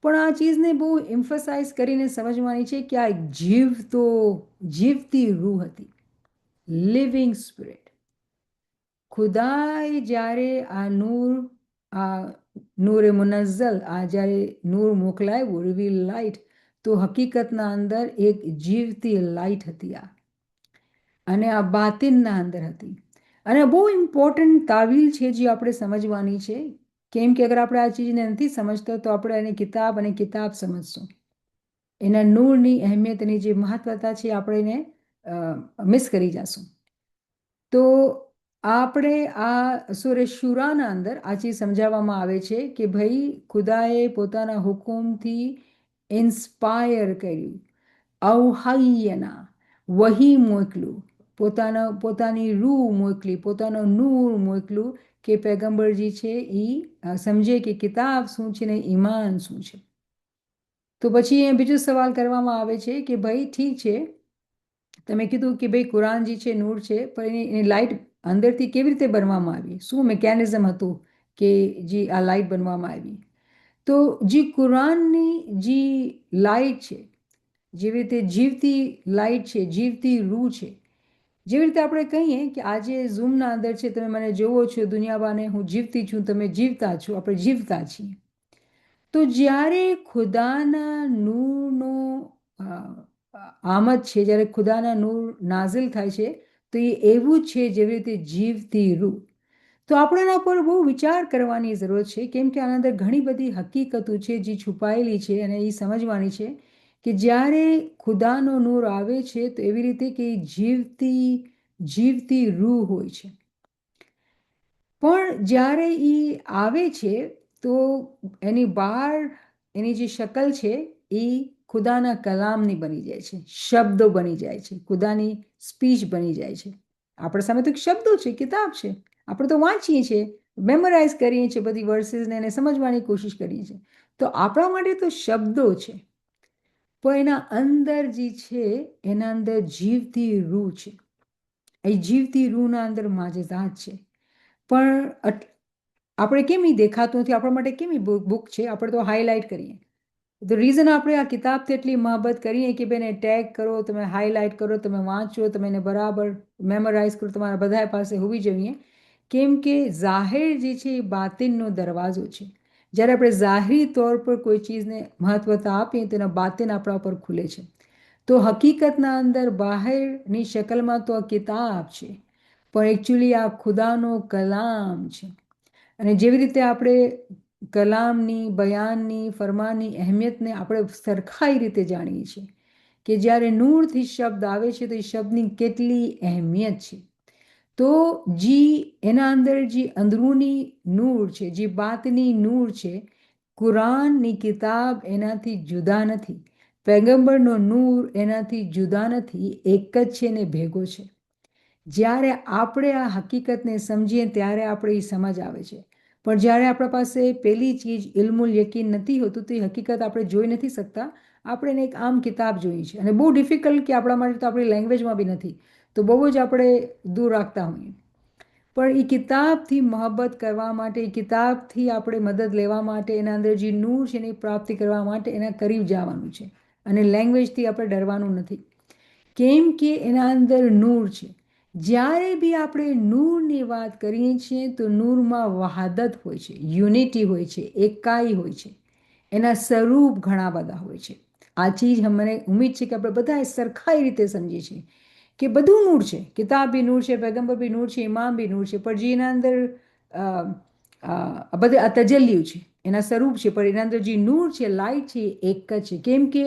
પણ આ ચીજને બહુ એમ્ફસાઇઝ કરીને સમજવાની છે કે આ એક જીવતી રૂહ હતી, લિવિંગ સ્પિરિટ. ખુદાએ જ્યારે આ નૂરે મુનઝ્ઝલ, આ જ્યારે નૂર મોકલાવ્યું, રિવીલ લાઇટ, તો હકીકતના અંદર એક જીવતી લાઇટ હતી આ, અને આ બાતિનના અંદર હતી. અને બહુ ઇમ્પોર્ટન્ટ તાવીલ છે જે આપણે સમજવાની છે, કેમ કે અગર આપણે આ ચીજને નથી સમજતા તો આપણે એની કિતાબ અને કિતાબ સમજશું, એના નૂરની અહેમિયતની જે મહત્વતા છે આપણે એને મિસ કરી જશું. તો આપણે આ સૂરે શુરાના અંદર આ ચીજ સમજાવવામાં આવે છે કે ભાઈ ખુદાએ પોતાના હુકુમથી ઇન્સ્પાયર કર્યું, અવહૈયના, વહી મોકલું, પોતાની રૂહ મોકલી, પોતાનો નૂર મોકલું, કે પેગમ્બરજી છે એ સમજે કે કિતાબ શું છે ને ઈમાન શું છે. તો પછી એ બીજો સવાલ કરવામાં આવે છે કે ભાઈ ઠીક છે, તમે કીધું કે ભાઈ કુરાન જે છે નૂર છે, પણ એની લાઇટ અંદરથી કેવી રીતે બનવામાં આવી? શું મિકેનિઝમ હતું કે જે આ લાઇટ બનવામાં આવી? તો જે કુરાનની જે લાઇટ છે, જેવી રીતે જીવતી લાઇટ છે, જીવતી રૂહ છે, જેવી રીતે આપણે કહીએ કે આજે ઝૂમના અંદર છે, તમે મને જોવો છો દુનિયાવાને, હું જીવતી છું, તમે જીવતા છો, આપણે જીવતા છીએ. તો જ્યારે ખુદાના નૂરનો આમદ છે, જ્યારે ખુદાના નૂર નાઝિલ થાય છે, તો એ એવું છે જેવી રીતે જીવતી રૂહ. તો આપણે એના પર બહુ વિચાર કરવાની જરૂર છે, કેમ કે આના અંદર ઘણી બધી હકીકતો છે જે છુપાયેલી છે, અને એ સમજવાની છે કે જ્યારે ખુદાનો નૂર આવે છે તો એવી રીતે કે જીવતી રૂહ હોય છે. પણ જ્યારે એ આવે છે તો એની બહાર એની જે શકલ છે એ ખુદાના કલામની બની જાય છે, શબ્દો બની જાય છે, ખુદાની સ્પીચ બની જાય છે. આપણા સામે તો શબ્દો છે, કિતાબ છે, આપણે તો વાંચીએ છીએ, મેમોરાઇઝ કરીએ છીએ બધી વર્સિસને, એને સમજવાની કોશિશ કરીએ છીએ. તો આપણા માટે તો શબ્દો છે, પણ એના અંદર જે છે એના અંદર જીવતી રૂહ છે. એ જીવતી રૂહના અંદર માજેદાત છે. પણ આપણે કેમ એ દેખાતું નથી? આપણા માટે કેમ એ બુક છે? આપણે તો હાઇલાઇટ કરીએ. ધ રીઝન આપણે આ કિતાબથી એટલી મહબત કરીએ કે બેને ટેગ કરો, તમે હાઇલાઇટ કરો, તમે વાંચો, તમે એને બરાબર મેમોરાઇઝ કરો, તમારા બધા પાસે હોવી જોઈએ, કેમ કે જાહેર જે છે એ બાતિનનો દરવાજો છે. જ્યારે આપણે જાહેરી તौर પર કોઈ ચીજને મહત્વતા આપીએ તો એના બાતિન આપણા ઉપર ખુલે છે. તો હકીકતના અંદર બહારની શકલમાં તો આ કિતાબ છે, પણ એકચ્યુઅલી આ ખુદાનો કલામ છે. અને જેવી રીતે આપણે કલામની, બયાનની, ફરમાનની અહેમિયતને આપણે સરખાઈ રીતે જાણીએ છીએ કે જ્યારે નૂરથી શબ્દ આવે છે તો એ શબ્દની કેટલી અહેમિયત છે. તો એના અંદર જે અંદરૂની નૂર છે, જે બાતની નૂર છે, કુરાનની કિતાબ એનાથી જુદા નથી. પૈગંબરનો નૂર એનાથી જુદા નથી, એક જ છે ને ભેગો છે. જ્યારે આપણે આ હકીકતને સમજીએ ત્યારે આપણે એ સમજ આવે છે. પણ જ્યારે આપણા પાસે પેલી ચીજ ઇલ્મુલ યકીન નથી હોતું તો એ હકીકત આપણે જોઈ નથી શકતા. આપણે એને એક આમ કિતાબ જોઈ છે અને બહુ ડિફિકલ્ટ કે આપણા માટે તો આપણી લેંગ્વેજમાં બી નથી, તો બહુ જ આપણે દૂર રાખતા હોઈએ. પણ એ કિતાબથી મોહબ્બત કરવા માટે, એ કિતાબથી આપણે મદદ લેવા માટે, એના અંદર જે નૂર છે એની પ્રાપ્તિ કરવા માટે એના કરીબ જવાનું છે. અને લેંગ્વેજથી આપણે ડરવાનું નથી, કેમ કે એના અંદર નૂર છે. જ્યારે બી આપણે નૂરની વાત કરીએ છીએ તો નૂરમાં વહાદત હોય છે, યુનિટી હોય છે, એકાઈ હોય છે. એના સ્વરૂપ ઘણા બધા હોય છે. આ ચીજ મને ઉમ્મીદ છે કે આપણે બધા સરખાઈ રીતે સમજીએ છીએ કે બધું નૂર છે. કિતાબ બી નૂર છે, પૈગંબર બી નૂર છે, ઇમામ બી નૂર છે, પણ જે એના અંદર બધે આ તજલ્યું છે, એના સ્વરૂપ છે, પણ એના અંદર જે નૂર છે, લાઇટ છે, એ એક જ છે. કેમ કે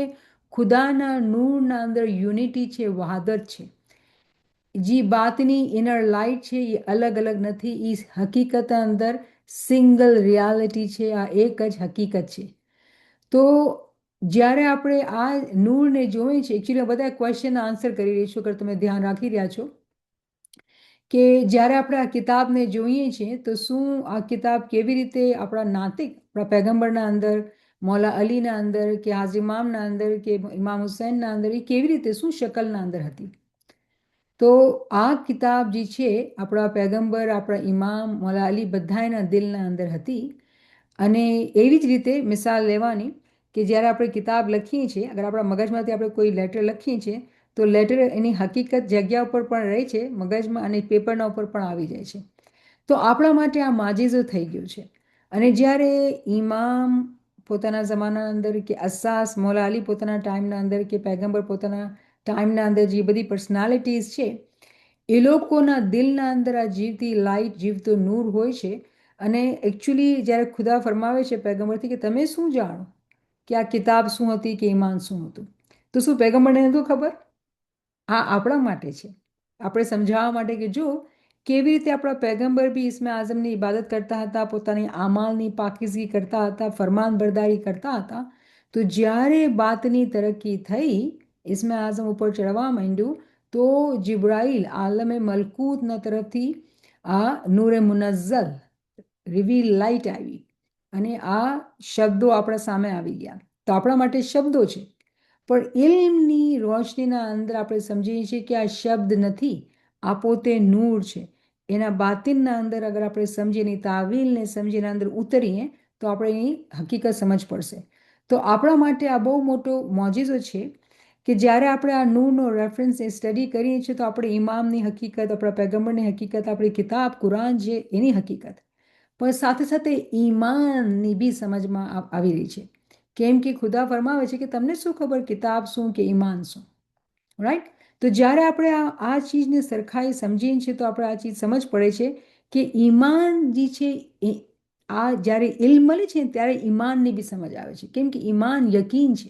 ખુદાના નૂરના અંદર યુનિટી છે, વહાદત છે. જે બાતની ઇનર લાઇટ છે એ અલગ અલગ નથી, એ હકીકત અંદર સિંગલ રિયાલિટી છે. આ એક જ હકીકત છે. તો જ્યારે આપણે આ નૂરને જોઈએ છે, એકચ્યુઅલી બધા ક્વેશ્ચન આન્સર કરી રહી છું, અગર તમે ધ્યાન રાખી રહ્યા છો કે જ્યારે આપણે આ કિતાબને જોઈએ છીએ તો શું આ કિતાબ કેવી રીતે આપણા નાતિક, આપણા પૈગંબરના અંદર, મૌલા અલીના અંદર, કે હાજી ઇમામના અંદર, કે ઇમામ હુસૈનના અંદર, એ કેવી રીતે શું શકલના અંદર હતી. તો આ કિતાબ જે છે આપણા પૈગંબર, આપણા ઇમામ મૌલા અલી બધાના દિલના અંદર હતી. અને એવી જ રીતે મિસાલ લેવાની કે જ્યારે આપણે કિતાબ લખીએ છીએ, અગર આપણા મગજમાંથી આપણે કોઈ લેટર લખીએ છીએ તો લેટર એની હકીકત જગ્યા ઉપર પણ રહે છે મગજમાં, અને પેપરના ઉપર પણ આવી જાય છે. તો આપણા માટે આ માજીઝો થઈ ગયું છે. અને જ્યારે ઇમામ પોતાના જમાનાના અંદર, કે અસાસ મૌલા અલી પોતાના ટાઈમના અંદર, કે પૈગંબર પોતાના ટાઈમના અંદર, જે બધી પર્સનાલિટીઝ છે એ લોકોના દિલના અંદર આ જીવતી લાઇટ, જીવતો નૂર હોય છે. અને એકચ્યુઅલી જ્યારે ખુદા ફરમાવે છે પૈગંબરથી કે તમે શું જાણો કે આ કિતાબ શું હતી, કે ઈમાન શું હતું, તો શું પૈગંબરને નહોતું ખબર? આ આપણા માટે છે, આપણે સમજાવવા માટે કે જો કેવી રીતે આપણા પૈગંબર બી ઇસ્મે આઝમની ઇબાદત કરતા હતા, પોતાની આમાલની પાકીઝગી કરતા હતા, ફરમાન બરદારી કરતા હતા. તો જ્યારે બાતની તરક્કી થઈ, ઇસ્મે આઝમ ઉપર ચડવા માંડ્યું, તો જિબ્રાઈલ આલમે મલકૂતના તરફથી આ નૂરે મુનઝ્ઝલ રિવીલ લાઇટ આવી અને આ શબ્દો આપણા સામે આવી ગયા. તો આપણા માટે શબ્દો છે, પણ ઇલ્મની રોશનીના અંદર આપણે સમજીએ છીએ કે આ શબ્દ નથી, આ પોતે નૂર છે. એના બાતિનના અંદર અગર આપણે સમજીએ, એની તાવીલને સમજીએ, એના અંદર ઉતરીએ તો આપણે એની હકીકત સમજ પડશે. તો આપણા માટે આ બહુ મોટો મોજીઝો છે કે જ્યારે આપણે આ નૂરનો રેફરન્સ સ્ટડી કરીએ છીએ તો આપણે ઇમામની હકીકત, આપણા પૈગંબરની હકીકત, આપણી કિતાબ કુરાન છે એની હકીકત, પણ સાથે સાથે ઈમાનની બી સમજમાં આવી રહી છે. કેમ કે ખુદા ફરમાવે છે કે તમને શું ખબર કિતાબ શું કે ઈમાન શું, રાઈટ? તો જ્યારે આપણે આ ચીજને સરખાઈ સમજીએ છીએ તો આપણે આ ચીજ સમજ પડે છે કે ઈમાન જે છે એ આ જ્યારે ઇલ્મ મળે છે ત્યારે ઈમાનની બી સમજ આવે છે. કેમ કે ઈમાન યકીન છે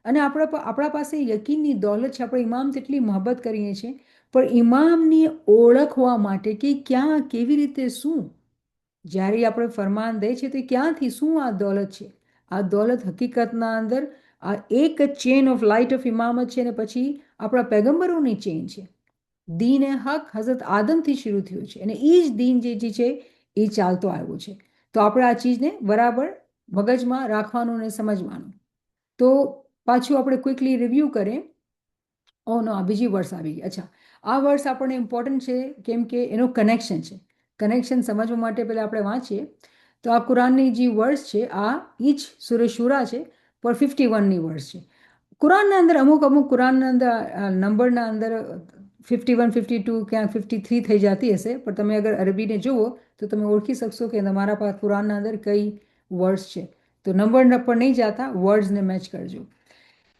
અને આપણા પાસે યકીનની દોલત છે. આપણે ઇમામ તેટલી મોહબ્બત કરીએ છીએ, પણ ઇમામની ઓળખવા માટે કે ક્યાં કેવી રીતે શું, જ્યારે આપણે ફરમાન દે છે તો ક્યાંથી શું આ દોલત છે. આ દોલત હકીકતના અંદર આ એક ચેન ઓફ લાઇટ ઓફ ઇમામત છે, અને પછી આપણા પૈગંબરોની ચેન છે. દીન એ હક હઝરત આદમથી શરૂ થયું છે અને એ જ દીન જે છે એ ચાલતો આવ્યો છે. તો આપણે આ ચીજને બરાબર મગજમાં રાખવાનું અને સમજવાનું. તો પાછું આપણે ક્વિકલી રિવ્યૂ કરીએ. ઓ નો, આ બીજી વર્સ આવી ગઈ. અચ્છા, આ વર્સ આપણને ઇમ્પોર્ટન્ટ છે કેમ કે એનો કનેક્શન છે. કનેક્શન સમજવા માટે પહેલાં આપણે વાંચીએ તો આ કુરાનની જે વર્સ છે આ ઈ જ સૂરે શુરા છે, પણ 51ની વર્સ છે. કુરાનના અંદર અમુક કુરાનના અંદર નંબરના અંદર 51, 52, ક્યાંક 53 થઈ જતી હશે, પણ તમે અગર અરબીને જુઓ તો તમે ઓળખી શકશો કે તમારા પાસે કુરાનના અંદર કઈ વર્ડ્સ છે. તો નંબર પર નહીં જતા, વર્ડ્સને મેચ કરજો.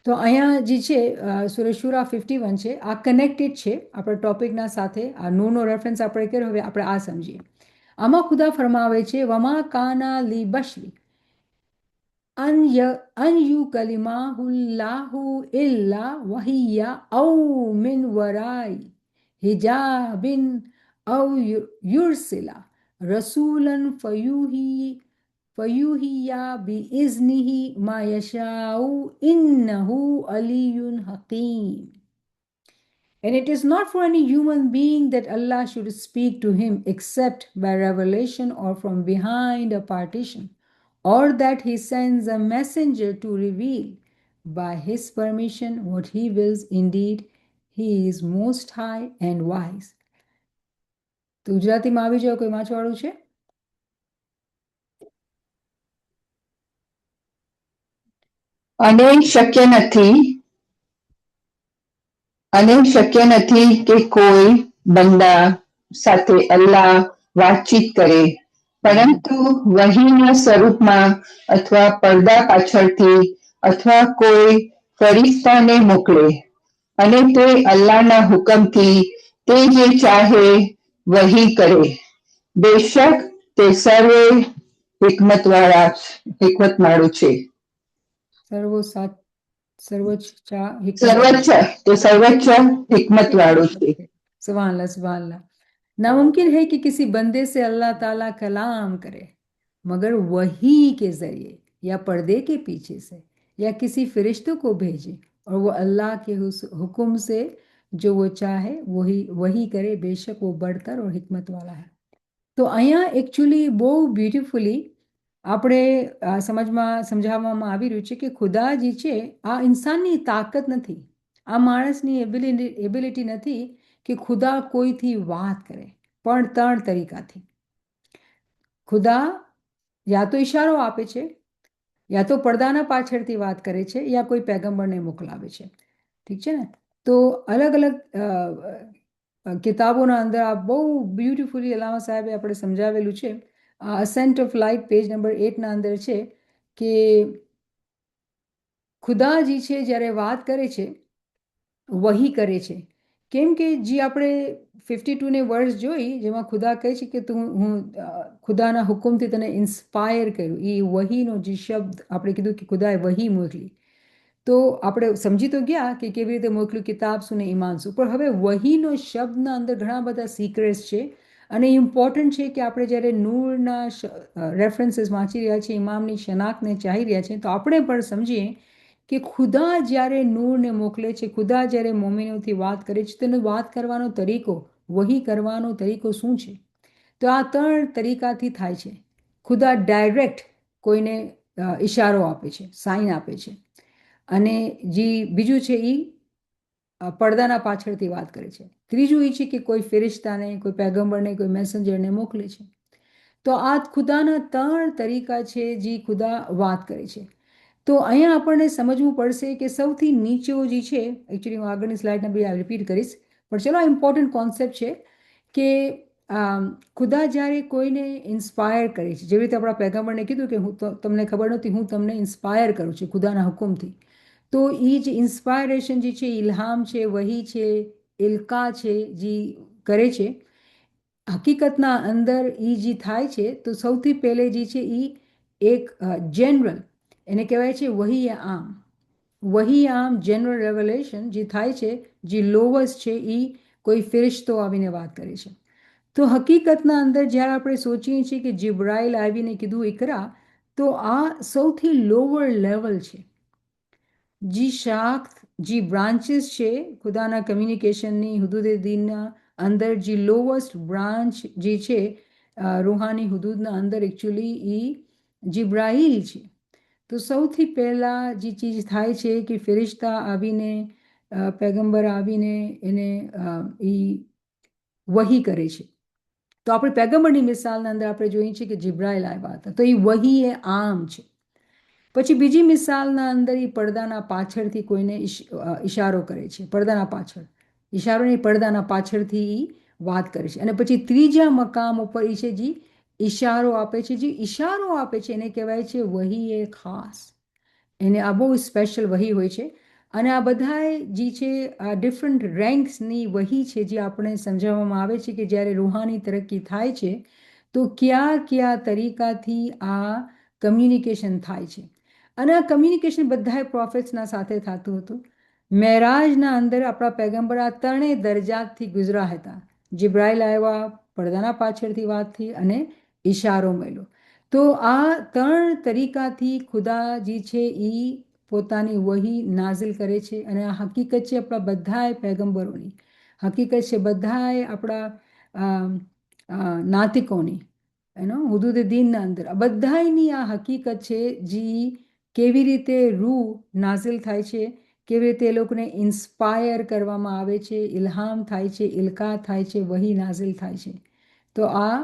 તો અહીંયા જે છે સૂરે શુરા 51 છે, આ કનેક્ટેડ છે આપણા ટોપિકના સાથે. આ નૂનો રેફરન્સ આપણે કર્યો, હવે આપણે આ સમજીએ. આમાં ખુદા ફરમાવે છે વમા કાના લી બશરી અન you કલિમાહુલ્લાહુ ઇલ્લા વહિયા ઔ min વરાઈ હિજાબિન ઔ યુરસિલા Rasulan ફયુહી فَيُحْيِي بِإِذْنِهِ مَا يَشَاءُ إِنَّهُ عَلِيٌّ حَكِيمٌ. And it is not for any human being that Allah should speak to him except by revelation or from behind a partition, or that he sends a messenger to reveal by his permission what he wills. Indeed, he is most high and wise. તો ગુજરાતીમાં આવી જાઓ, કોઈ વાંચવાળું છે? અને શક્ય નથી કે કોઈ બંદા સાથે અલ્લાહ વાતચીત કરે, પરંતુ વહીના સ્વરૂપમાં અથવા પડદા પાછળથી અથવા કોઈ ફરિશ્તાને મોકલે, અને તે અલ્લાહના હુકમથી તે જે ચાહે વહી કરે. બેશક તે સર્વે હિકમતવાળું છે. सर्वोच्च हिकमत वालों से। सुभान अल्लाह, सुभान अल्लाह। नामुमकिन है कि किसी बंदे से अल्लाह ताला कलाम करे मगर वही के जरिए या पर्दे के पीछे से या किसी फरिश्तों को भेजे, और वो अल्लाह के हुक्म से जो वो चाहे वही करे। बेशक वो बढ़कर और हिकमत वाला है। तो અહીંયા એકચ્યુઅલી બહુ બ્યુટિફુલી આપણે સમજાવવામાં આવી રહ્યું છે કે ખુદાજી છે આ ઇન્સાનની તાકાત નથી, આ માણસની એબિલિટી નથી કે ખુદા કોઈથી વાત કરે, પણ 3 તરીકાથી. ખુદા યા તો ઈશારો આપે છે, યા તો પડદાના પાછળથી વાત કરે છે, યા કોઈ પેગમ્બરને મોકલાવે છે. ઠીક છે ને? તો અલગ અલગ કિતાબોના અંદર આ બહુ બ્યુટિફુલી અલ્લામા સાહેબે આપણે સમજાવેલું છે. અસેન્ટ ઓફ લાઇટ પેજ નંબર 8ના અંદર છે કે ખુદાજી છે જ્યારે વાત કરે છે વહી કરે છે. કેમ કે જે આપણે 52ને વર્સ જોઈ જેમાં ખુદા કહે છે કે હું ખુદાના હુકમથી તને ઇન્સ્પાયર કર્યું, એ વહીનો જે શબ્દ આપણે કીધું કે ખુદાએ વહી મોકલી, તો આપણે સમજી તો ગયા કે કેવી રીતે મોકલ્યું, કિતાબ શું ને ઈમાન શું. પણ હવે વહીનો શબ્દના અંદર ઘણા બધા સિક્રેટ્સ છે, અને ઇમ્પોર્ટન્ટ છે કે આપણે જ્યારે નૂરના રેફરન્સીસ વાંચી રહ્યા છીએ, ઇમામની શનાખને ચાહી રહ્યા છીએ, તો આપણે પણ સમજીએ કે ખુદા જ્યારે નૂરને મોકલે છે, ખુદા જ્યારે મોમિનોથી વાત કરે છે, તેનો વાત કરવાનો તરીકો, વહી કરવાનો તરીકો શું છે? તો આ 3 તરીકાથી થાય છે. ખુદા ડાયરેક્ટ કોઈને ઈશારો આપે છે, સાઇન આપે છે, અને જે બીજું છે એ પડદાના પાછળથી વાત કરે છે. ત્રીજું એ છે કે કોઈ ફેરિશ્તાને, કોઈ પેગમ્બરને, કોઈ મેસેન્જરને મોકલે છે. તો આ ખુદાના 3 તરીકા છે જે ખુદા વાત કરે છે. તો અહીંયા આપણને સમજવું પડશે કે સૌથી નીચો જે છે, એકચ્યુઅલી હું આગળની સ્લાઇડને બી રિપીટ કરીશ, પણ ચલો ઇમ્પોર્ટન્ટ કોન્સેપ્ટ છે કે ખુદા જ્યારે કોઈને ઇન્સ્પાયર કરે છે, જેવી રીતે આપણા પેગમ્બરને કીધું કે હું તમને ખબર નહોતી, હું તમને ઇન્સ્પાયર કરું છું ખુદાના હુકમથી. તો એ જે ઇન્સ્પાયરેશન જે છે, ઇલ્હામ છે, વહી છે, ઇલ્કા છે, જે કરે છે, હકીકતના અંદર એ જે થાય છે, તો સૌથી પહેલે જે છે એ એક જનરલ, એને કહેવાય છે વહી આમ જનરલ રેવલેશન જે થાય છે, જે લોવસ્ટ છે, એ કોઈ ફિરિશ્તો આવીને વાત કરે છે. તો હકીકતના અંદર જ્યારે આપણે સોચીએ છીએ કે જિબ્રાઇલ આવીને કીધું ઇકરા, તો આ સૌથી લોવર લેવલ છે. જે બ્રાન્ચીસ છે ખુદાના કમ્યુનિકેશનની, હુદૂદ દીનના અંદર જે લોવસ્ટ બ્રાન્ચ જે છે રૂહાની હુદૂદના અંદર, એકચ્યુઅલી એ જિબ્રાઈલ છે. તો સૌથી પહેલાં જે ચીજ થાય છે કે ફિરિશ્તા આવીને, પેગમ્બર આવીને એને એ વહી કરે છે. તો આપણે પેગમ્બરની મિસાલના અંદર આપણે જોઈએ છીએ કે જિબ્રાઈલ આવ્યા હતા, તો એ વહી એ આમ છે. પછી બીજી મિસાલના અંદર એ પડદાના પાછળથી કોઈને ઈશારો કરે છે, પડદાના પાછળ ઈશારો નહીં, પડદાના પાછળથી એ વાત કરે છે. અને પછી ત્રીજા મકામ ઉપર એ છે જે ઈશારો આપે છે, જે ઈશારો આપે છે એને કહેવાય છે વહી એ ખાસ. એને આ બહુ સ્પેશિયલ વહી હોય છે. અને આ બધાએ જે છે આ ડિફરન્ટ રેન્ક્સની વહી છે, જે આપણે સમજાવવામાં આવે છે કે જ્યારે રૂહાની તરક્કી થાય છે તો કયા તરીકાથી આ કમ્યુનિકેશન થાય છે. અને આ કમ્યુનિકેશન બધાએ પ્રોફેટ્સના સાથે થતું હતું. મેરાજના અંદર આપણા પેગમ્બર આ 3 દરજાતથી ગુજરા હતા. જિબ્રાઇલ આવ્યા, પડદાના પાછળથી વાતથી, અને ઈશારો મળ્યો. તો આ 3 તરીકાથી ખુદાજી છે એ પોતાની વહી નાઝિલ કરે છે અને આ હકીકત છે આપણા બધાય પૈગંબરોની, હકીકત છે બધાય આપણા નાતિકોની, હુદૂદ દીનના અંદર બધાયની આ હકીકત છે જે કેવી રીતે રૂહ નાઝિલ થાય છે, કેવી રીતે એ લોકોને ઇન્સ્પાયર કરવામાં આવે છે, ઇલ્હામ થાય છે, ઇલકા થાય છે, વહી નાઝિલ થાય છે. તો આ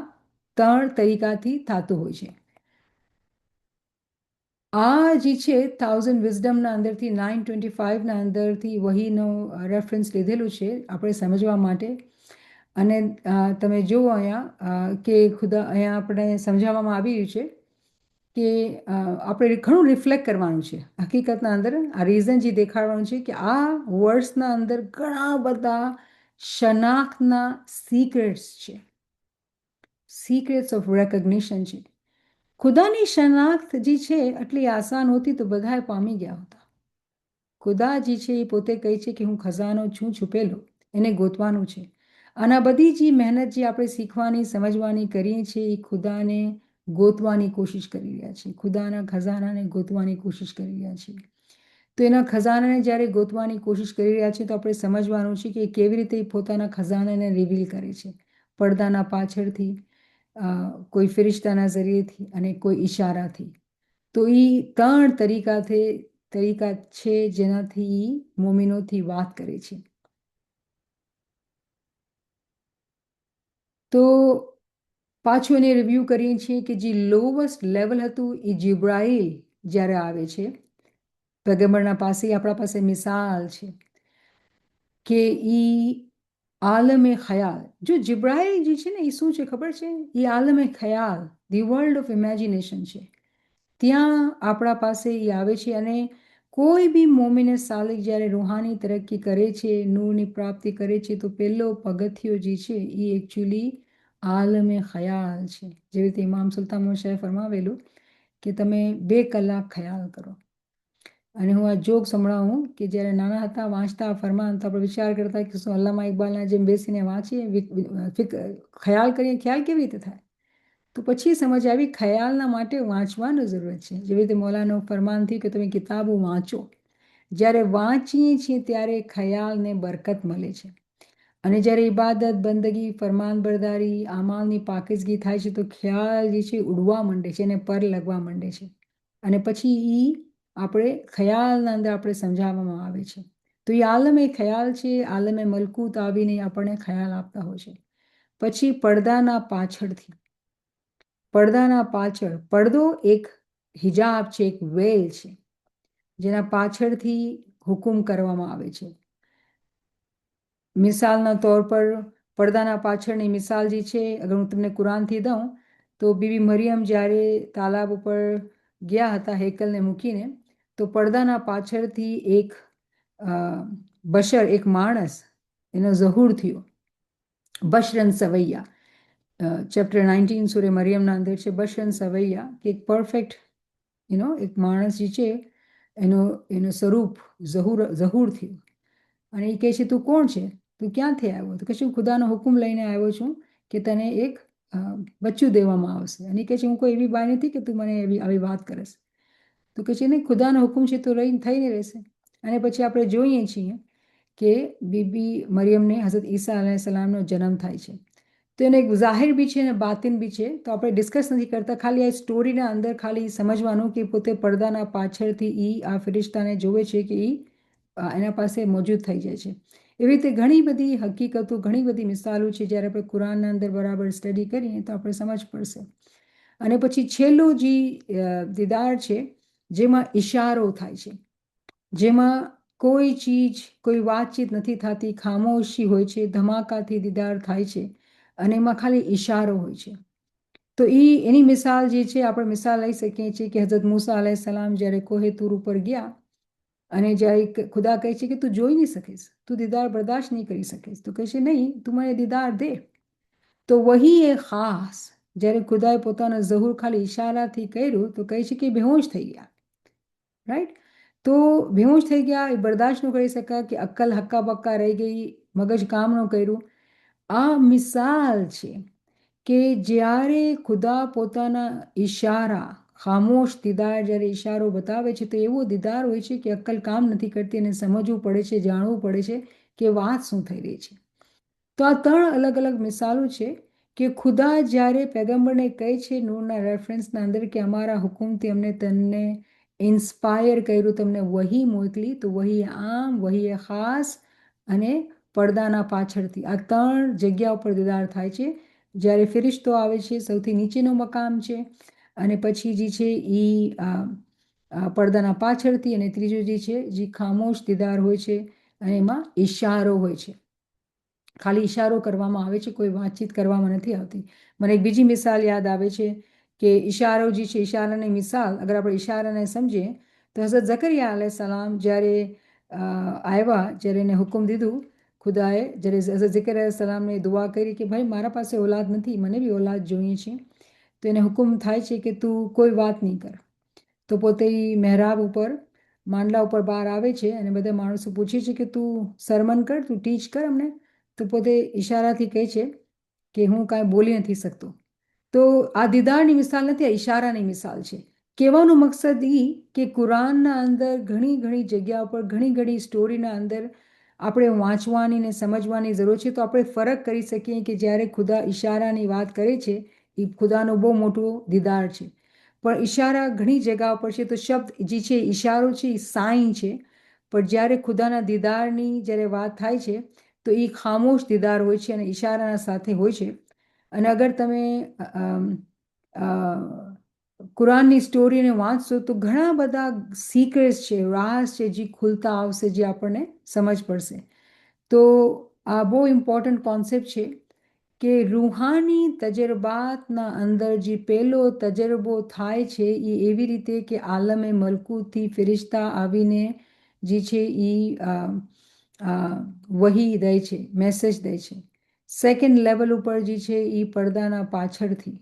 3 તરીકાથી થતું હોય છે. આ જે છે 1000 વિઝડમના અંદરથી 925ના અંદરથી વહીનો રેફરન્સ લીધેલું છે આપણે સમજવા માટે. અને તમે જુઓ અહીંયા કે ખુદા અહીંયા આપણે સમજાવવામાં આવી રહ્યું છે કે આપણે ઘણું રિફ્લેક્ટ કરવાનું છે હકીકતના અંદર. આ રીઝન જે દેખાડવાનું છે કે આ વર્ડ્સના અંદર ઘણા બધા શનાખ્તના સિક્રેટ્સ છે, સિક્રેટ્સ ઓફ રેકગ્નિશન છે. ખુદાની શનાખ્ત જે છે આટલી આસાન હોતી તો બધાએ પામી ગયા હોતા. ખુદા જે છે એ પોતે કહે છે કે હું ખજાનો છું છુપેલો, એને ગોતવાનું છે. અને આ બધી જે મહેનત જે આપણે શીખવાની સમજવાની કરીએ છીએ એ ખુદાને ગોતવાની કોશિશ કરી રહ્યા છીએ, ખુદાના ખજાનાને ગોતવાની કોશિશ કરી રહ્યા છીએ. તો એના ખજાનાને જ્યારે ગોતવાની કોશિશ કરી રહ્યા છીએ તો આપણે સમજવાનું છે કે કેવી રીતે એ પોતાના ખજાનાને રિવીલ કરે છે, પડદાના પાછળથી, કોઈ ફિરિશ્તાના ઝરીએથી અને કોઈ ઈશારાથી. તો એ 3 તરીકા છે જેનાથી મોમિનોથી વાત કરે છે. તો પાછું એને રિવ્યૂ કરીએ છીએ કે જે લોવસ્ટ લેવલ હતું એ જિબ્રાઈલ જ્યારે આવે છે પૈગંબરના પાસે, આપણા પાસે મિસાલ છે કે આલમે ખ્યાલ, જો જિબ્રાઈલ જે છે ને એ શું છે ખબર છે? એ આલમે ખ્યાલ, ધી વર્લ્ડ ઓફ ઇમેજિનેશન છે. ત્યાં આપણા પાસે એ આવે છે અને કોઈ બી મોમિને સાલિક જ્યારે રૂહાની તરક્કી કરે છે, નૂરની પ્રાપ્તિ કરે છે તો પહેલો પગથિયો જે છે એ એકચ્યુઅલી આલમે ખ્યાલ છે. જેવી રીતે ઇમામ સુલતાન મોશાએ ફરમાવેલું કે તમે 2 કલાક ખ્યાલ કરો. અને હું આ જોક સંભળાવું કે જ્યારે નાના હતા વાંચતા ફરમાન તો આપણે વિચાર કરતા કે શું અલ્લામા ઇકબાલના જેમ બેસીને વાંચીએ, ખ્યાલ કરીએ, ખ્યાલ કેવી રીતે થાય? તો પછી સમજ આવી ખ્યાલના માટે વાંચવાની જરૂરત છે. જેવી રીતે મૌલાનો ફરમાનથી કે તમે કિતાબો વાંચો, જ્યારે વાંચીએ છીએ ત્યારે ખ્યાલને બરકત મળે છે. અને જ્યારે ઇબાદત, બંદગી, ફરમાનબરદારી, આમાલની પાકીઝગી થાય છે તો ખ્યાલ જે છે ઉડવા માંડે છે અને પર લગવા માંડે છે. અને પછી એ આપણે ખ્યાલના અંદર આપણે સમજાવવામાં આવે છે. તો એ આલમે ખ્યાલ છે, આલમે મલકૂત આવીને આપણને ખ્યાલ આપતા હોય છે. પછી પડદાના પાછળથી, પડદાના પાછળ, પડદો એક હિજાબ છે, એક વેલ છે જેના પાછળથી હુકુમ કરવામાં આવે છે. મિસાલના તौर પર પડદાના પાછળની મિસાલ જે છે, અગર હું તમને કુરાનથી દઉં તો બીબી મરિયમ જ્યારે તાલાબ ઉપર ગયા હતા હેકલને મૂકીને, તો પડદાના પાછળથી એક બશર, એક માણસ, એનો ઝહૂર થયો. બશરન સવૈયા, ચેપ્ટર 19 સૂરે મરિયમના અંદર છે બશરન સવૈયા, કે એક પરફેક્ટ એક માણસ જે છે એનું સ્વરૂપ ઝહૂર થયું. અને એ કહે છે તું કોણ છે, તું ક્યાંથી આવ્યો? તો કહે છે હું ખુદાનો હુકમ લઈને આવ્યો છું કે તને એક બચ્ચું દેવામાં આવશે. અને એ કહે છે હું કોઈ એવી બાઈ નથી કે તું મને આવી વાત કરીશ. તો કહે છે નહીં, ખુદાનો હુકમ છે તો થઈને રહેશે. અને પછી આપણે જોઈએ છીએ કે બીબી મરિયમને હઝરત ઈસા અલૈહિસ્સલામનો જન્મ થાય છે. તો એને એક જાહેર બી છે અને બાતિન બી છે. તો આપણે ડિસ્કસ નથી કરતા, ખાલી આ સ્ટોરીના અંદર ખાલી સમજવાનું કે પોતે પડદાના પાછળથી આ ફિરિશ્તાને જોવે છે કે એના પાસે મોજૂદ થઈ જાય છે. એવી રીતે ઘણી બધી હકીકતો, ઘણી બધી મિસાલો છે. જ્યારે આપણે કુરાનના અંદર બરાબર સ્ટડી કરીએ તો આપણે સમજ પડશે. અને પછી છેલ્લું જે દીદાર છે જેમાં ઈશારો થાય છે, જેમાં કોઈ ચીજ, કોઈ વાતચીત નથી થતી, ખામોશી હોય છે, ધમાકાથી દીદાર થાય છે અને એમાં ખાલી ઈશારો હોય છે. તો એની મિસાલ જે છે આપણે મિસાલ લઈ શકીએ છીએ કે હઝરત મૂસા અલૈહિસ્સલામ જ્યારે કોહે તૂર ઉપર ગયા અને જ્યારે ખુદા કહે છે કે તું જોઈ નહીં શકીશ, તું દીદાર બરદાશ્ત નહીં કરી શકીશ, તો કહે છે નહીં, તું મને દીદાર દે. તો વહી એ ખાસ જ્યારે ખુદાએ પોતાનો ઝહૂર ખાલી ઈશારાથી કર્યું તો કહે છે કે બેહોશ થઈ ગયા. રાઈટ? તો બેહોશ થઈ ગયા, એ બરદાશ્ત ન કરી શક્યા, કે અક્કલ હક્કા બક્કા રહી ગઈ, મગજ કામ ન કર્યું. આ મિસાલ છે કે જ્યારે ખુદા પોતાના ઈશારા, ખામોશ દીદાર જ્યારે ઈશારો બતાવે છે તો એવો દીદાર હોય છે કે અક્કલ કામ નથી કરતી અને સમજવું પડે છે, જાણવું પડે છે કે વાત શું થઈ રહી છે. તો આ 3 અલગ અલગ મિસાલો છે કે ખુદા જ્યારે પૈગંબરને કહે છે નૂરના રેફરન્સના અંદર કે અમારા હુકુમથી અમને તમને ઇન્સ્પાયર કર્યું, તમને વહી મોકલી, તો વહી આમ, વહી ખાસ અને પડદાના પાછળથી આ 3 જગ્યા ઉપર દીદાર થાય છે. જ્યારે ફિરિશ્તો આવે છે સૌથી નીચેનો મકામ છે, અને પછી જે છે એ પડદાના પાછળથી, અને ત્રીજું જે છે જે ખામોશ દીદાર હોય છે અને એમાં ઈશારો હોય છે, ખાલી ઈશારો કરવામાં આવે છે, કોઈ વાતચીત કરવામાં નથી આવતી. મને એક બીજી મિસાલ યાદ આવે છે કે ઈશારો જે છે, ઈશારાની મિસાલ અગર આપણે ઈશારાને સમજીએ તો હઝરત ઝકરિયા અલૈહિ સલામ જ્યારે આવ્યા, જ્યારે એને હુકમ દીધું ખુદાએ, જ્યારે હઝરત ઝકરિયા અલૈહિ સલામને દુઆ કરી કે ભાઈ મારા પાસે ઓલાદ નથી, મને બી ઓલાદ જોઈએ છે, તો એને હુકમ થાય છે કે તું કોઈ વાત નહીં કર. તો પોતે મહેરાબ ઉપર, માંડલા ઉપર બહાર આવે છે અને બધા માણસો પૂછે છે કે તું સરમન કર, તું ટીચ કર અમને. તો પોતે ઈશારાથી કહે છે કે હું કાંઈ બોલી નથી શકતો. તો આ દીદારની મિસાલ નથી, આ ઈશારાની મિસાલ છે. કહેવાનો મકસદ એ કે કુરાનના અંદર ઘણી ઘણી જગ્યા પર, ઘણી ઘણી સ્ટોરીના અંદર આપણે વાંચવાની ને સમજવાની જરૂર છે, તો આપણે ફરક કરી શકીએ કે જ્યારે ખુદા ઈશારાની વાત કરે છે એ ખુદાનો બહુ મોટો દીદાર છે, પણ ઈશારા ઘણી જગ્યા પર છે. તો શબ્દ જે છે ઈશારો છે એ સાઇન છે, પણ જ્યારે ખુદાના દીદારની જ્યારે વાત થાય છે તો એ ખામોશ દીદાર હોય છે અને ઈશારાના સાથે હોય છે. અને અગર તમે કુરાનની સ્ટોરીને વાંચશો તો ઘણા બધા સિક્રેટ્સ છે, રાઝ છે જે ખુલતા આવશે, જે આપણને સમજ પડશે. તો આ બહુ ઇમ્પોર્ટન્ટ કોન્સેપ્ટ છે કે રૂહાની તજરબાતના અંદર જે પહેલો તજરબો થાય છે એ એવી રીતે કે આલમે મલકૂતથી ફિરિશ્તા આવીને જે છે એ વહી દે છે, મેસેજ દે છે. સેકન્ડ લેવલ ઉપર જે છે એ પડદાના પાછળથી,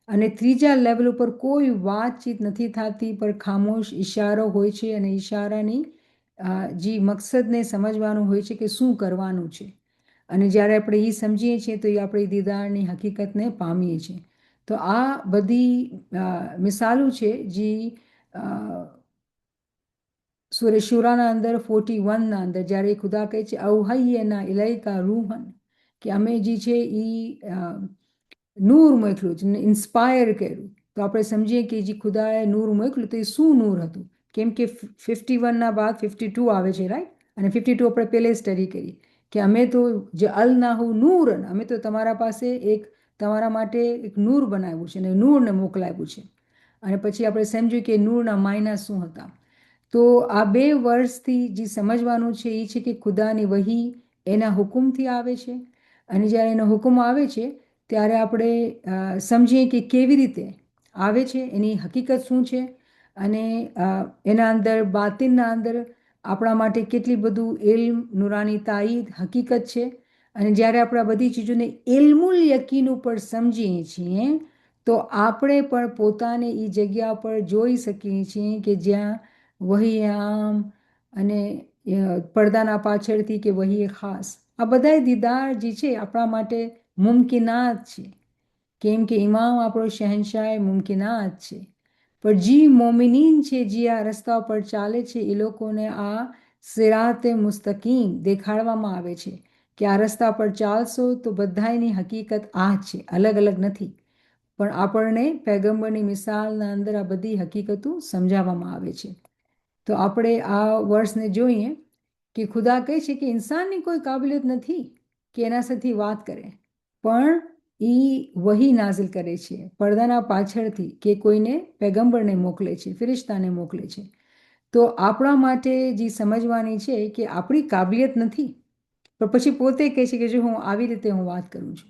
અને ત્રીજા લેવલ ઉપર કોઈ વાતચીત નથી થતી પણ ખામોશ ઈશારો હોય છે, અને ઈશારાની જે મકસદને સમજવાનું હોય છે કે શું કરવાનું છે. અને જ્યારે આપણે એ સમજીએ છીએ તો એ આપણે દીદારની હકીકતને પામીએ છીએ. તો આ બધી મિસાલો છે જે સૂરે શુરાના અંદર 41ના અંદર જ્યારે ખુદા કહે છે અવહય્યના ઇલૈકા રૂહન, કે અમે જે છે એ નૂર મોકલ્યું છે, ઇન્સ્પાયર કર્યું. તો આપણે સમજીએ કે જે ખુદાએ નૂર મોકલ્યું તો એ શું નૂર હતું, કેમ કે 51ના બાદ 52 આવે છે, રાઈટ? અને 52 આપણે પહેલે સ્ટડી કરી કે અમે તો જે અલનાહુ નૂરન, અમે તો તમારા પાસે તમારા માટે એક નૂર બનાવ્યું છે અને નૂરને મોકલાવ્યું છે. અને પછી આપણે સમજ્યું કે નૂરના માયના શું હતા. તો આ 2 વર્ષથી જે સમજવાનું છે એ છે કે ખુદાની વહી એના હુકુમથી આવે છે, અને જ્યારે એનો હુકમ આવે છે ત્યારે આપણે સમજીએ કે કેવી રીતે આવે છે, એની હકીકત શું છે, અને એના અંદર બાતિનના અંદર આપણા માટે કેટલી બધું ઇલ્મ, નુરાની તાઈદ, હકીકત છે. અને જ્યારે આપણે આ બધી ચીજોને ઇલ્મુલ યકીન ઉપર સમજીએ છીએ તો આપણે પણ પોતાને એ જગ્યા પર જોઈ શકીએ છીએ કે જ્યાં વહી આમ અને પડદાના પાછળથી કે વહી ખાસ, આ બધા દીદાર જે છે આપણા માટે મુમકિનાત છે, કેમ કે ઇમામ આપણો શહેનશાહ મુમકિનાત છે. પણ જે મોમિનીન છે, જે આ રસ્તા પર ચાલે છે, એ લોકોને આ સિરાતે મુસ્તકીમ દેખાડવામાં આવે છે કે આ રસ્તા પર ચાલશો તો બધાની હકીકત આ છે, અલગ અલગ નથી. પણ આપણને પૈગંબરની મિસાલના અંદર આ બધી હકીકતો સમજાવવામાં આવે છે. તો આપણે આ વર્ષને જોઈએ કે ખુદા કહે છે કે ઇન્સાનની કોઈ કાબિલિયત નથી કે એના સાથે વાત કરે, પણ એ વહી નાઝિલ કરે છે પડદાના પાછળથી, કે કોઈને પૈગંબરને મોકલે છે, ફિરિશ્તાને મોકલે છે. તો આપણા માટે જે સમજવાની છે કે આપણી કાબિલિયત નથી, પણ પછી પોતે કહે છે કે જો હું આવી રીતે હું વાત કરું છું.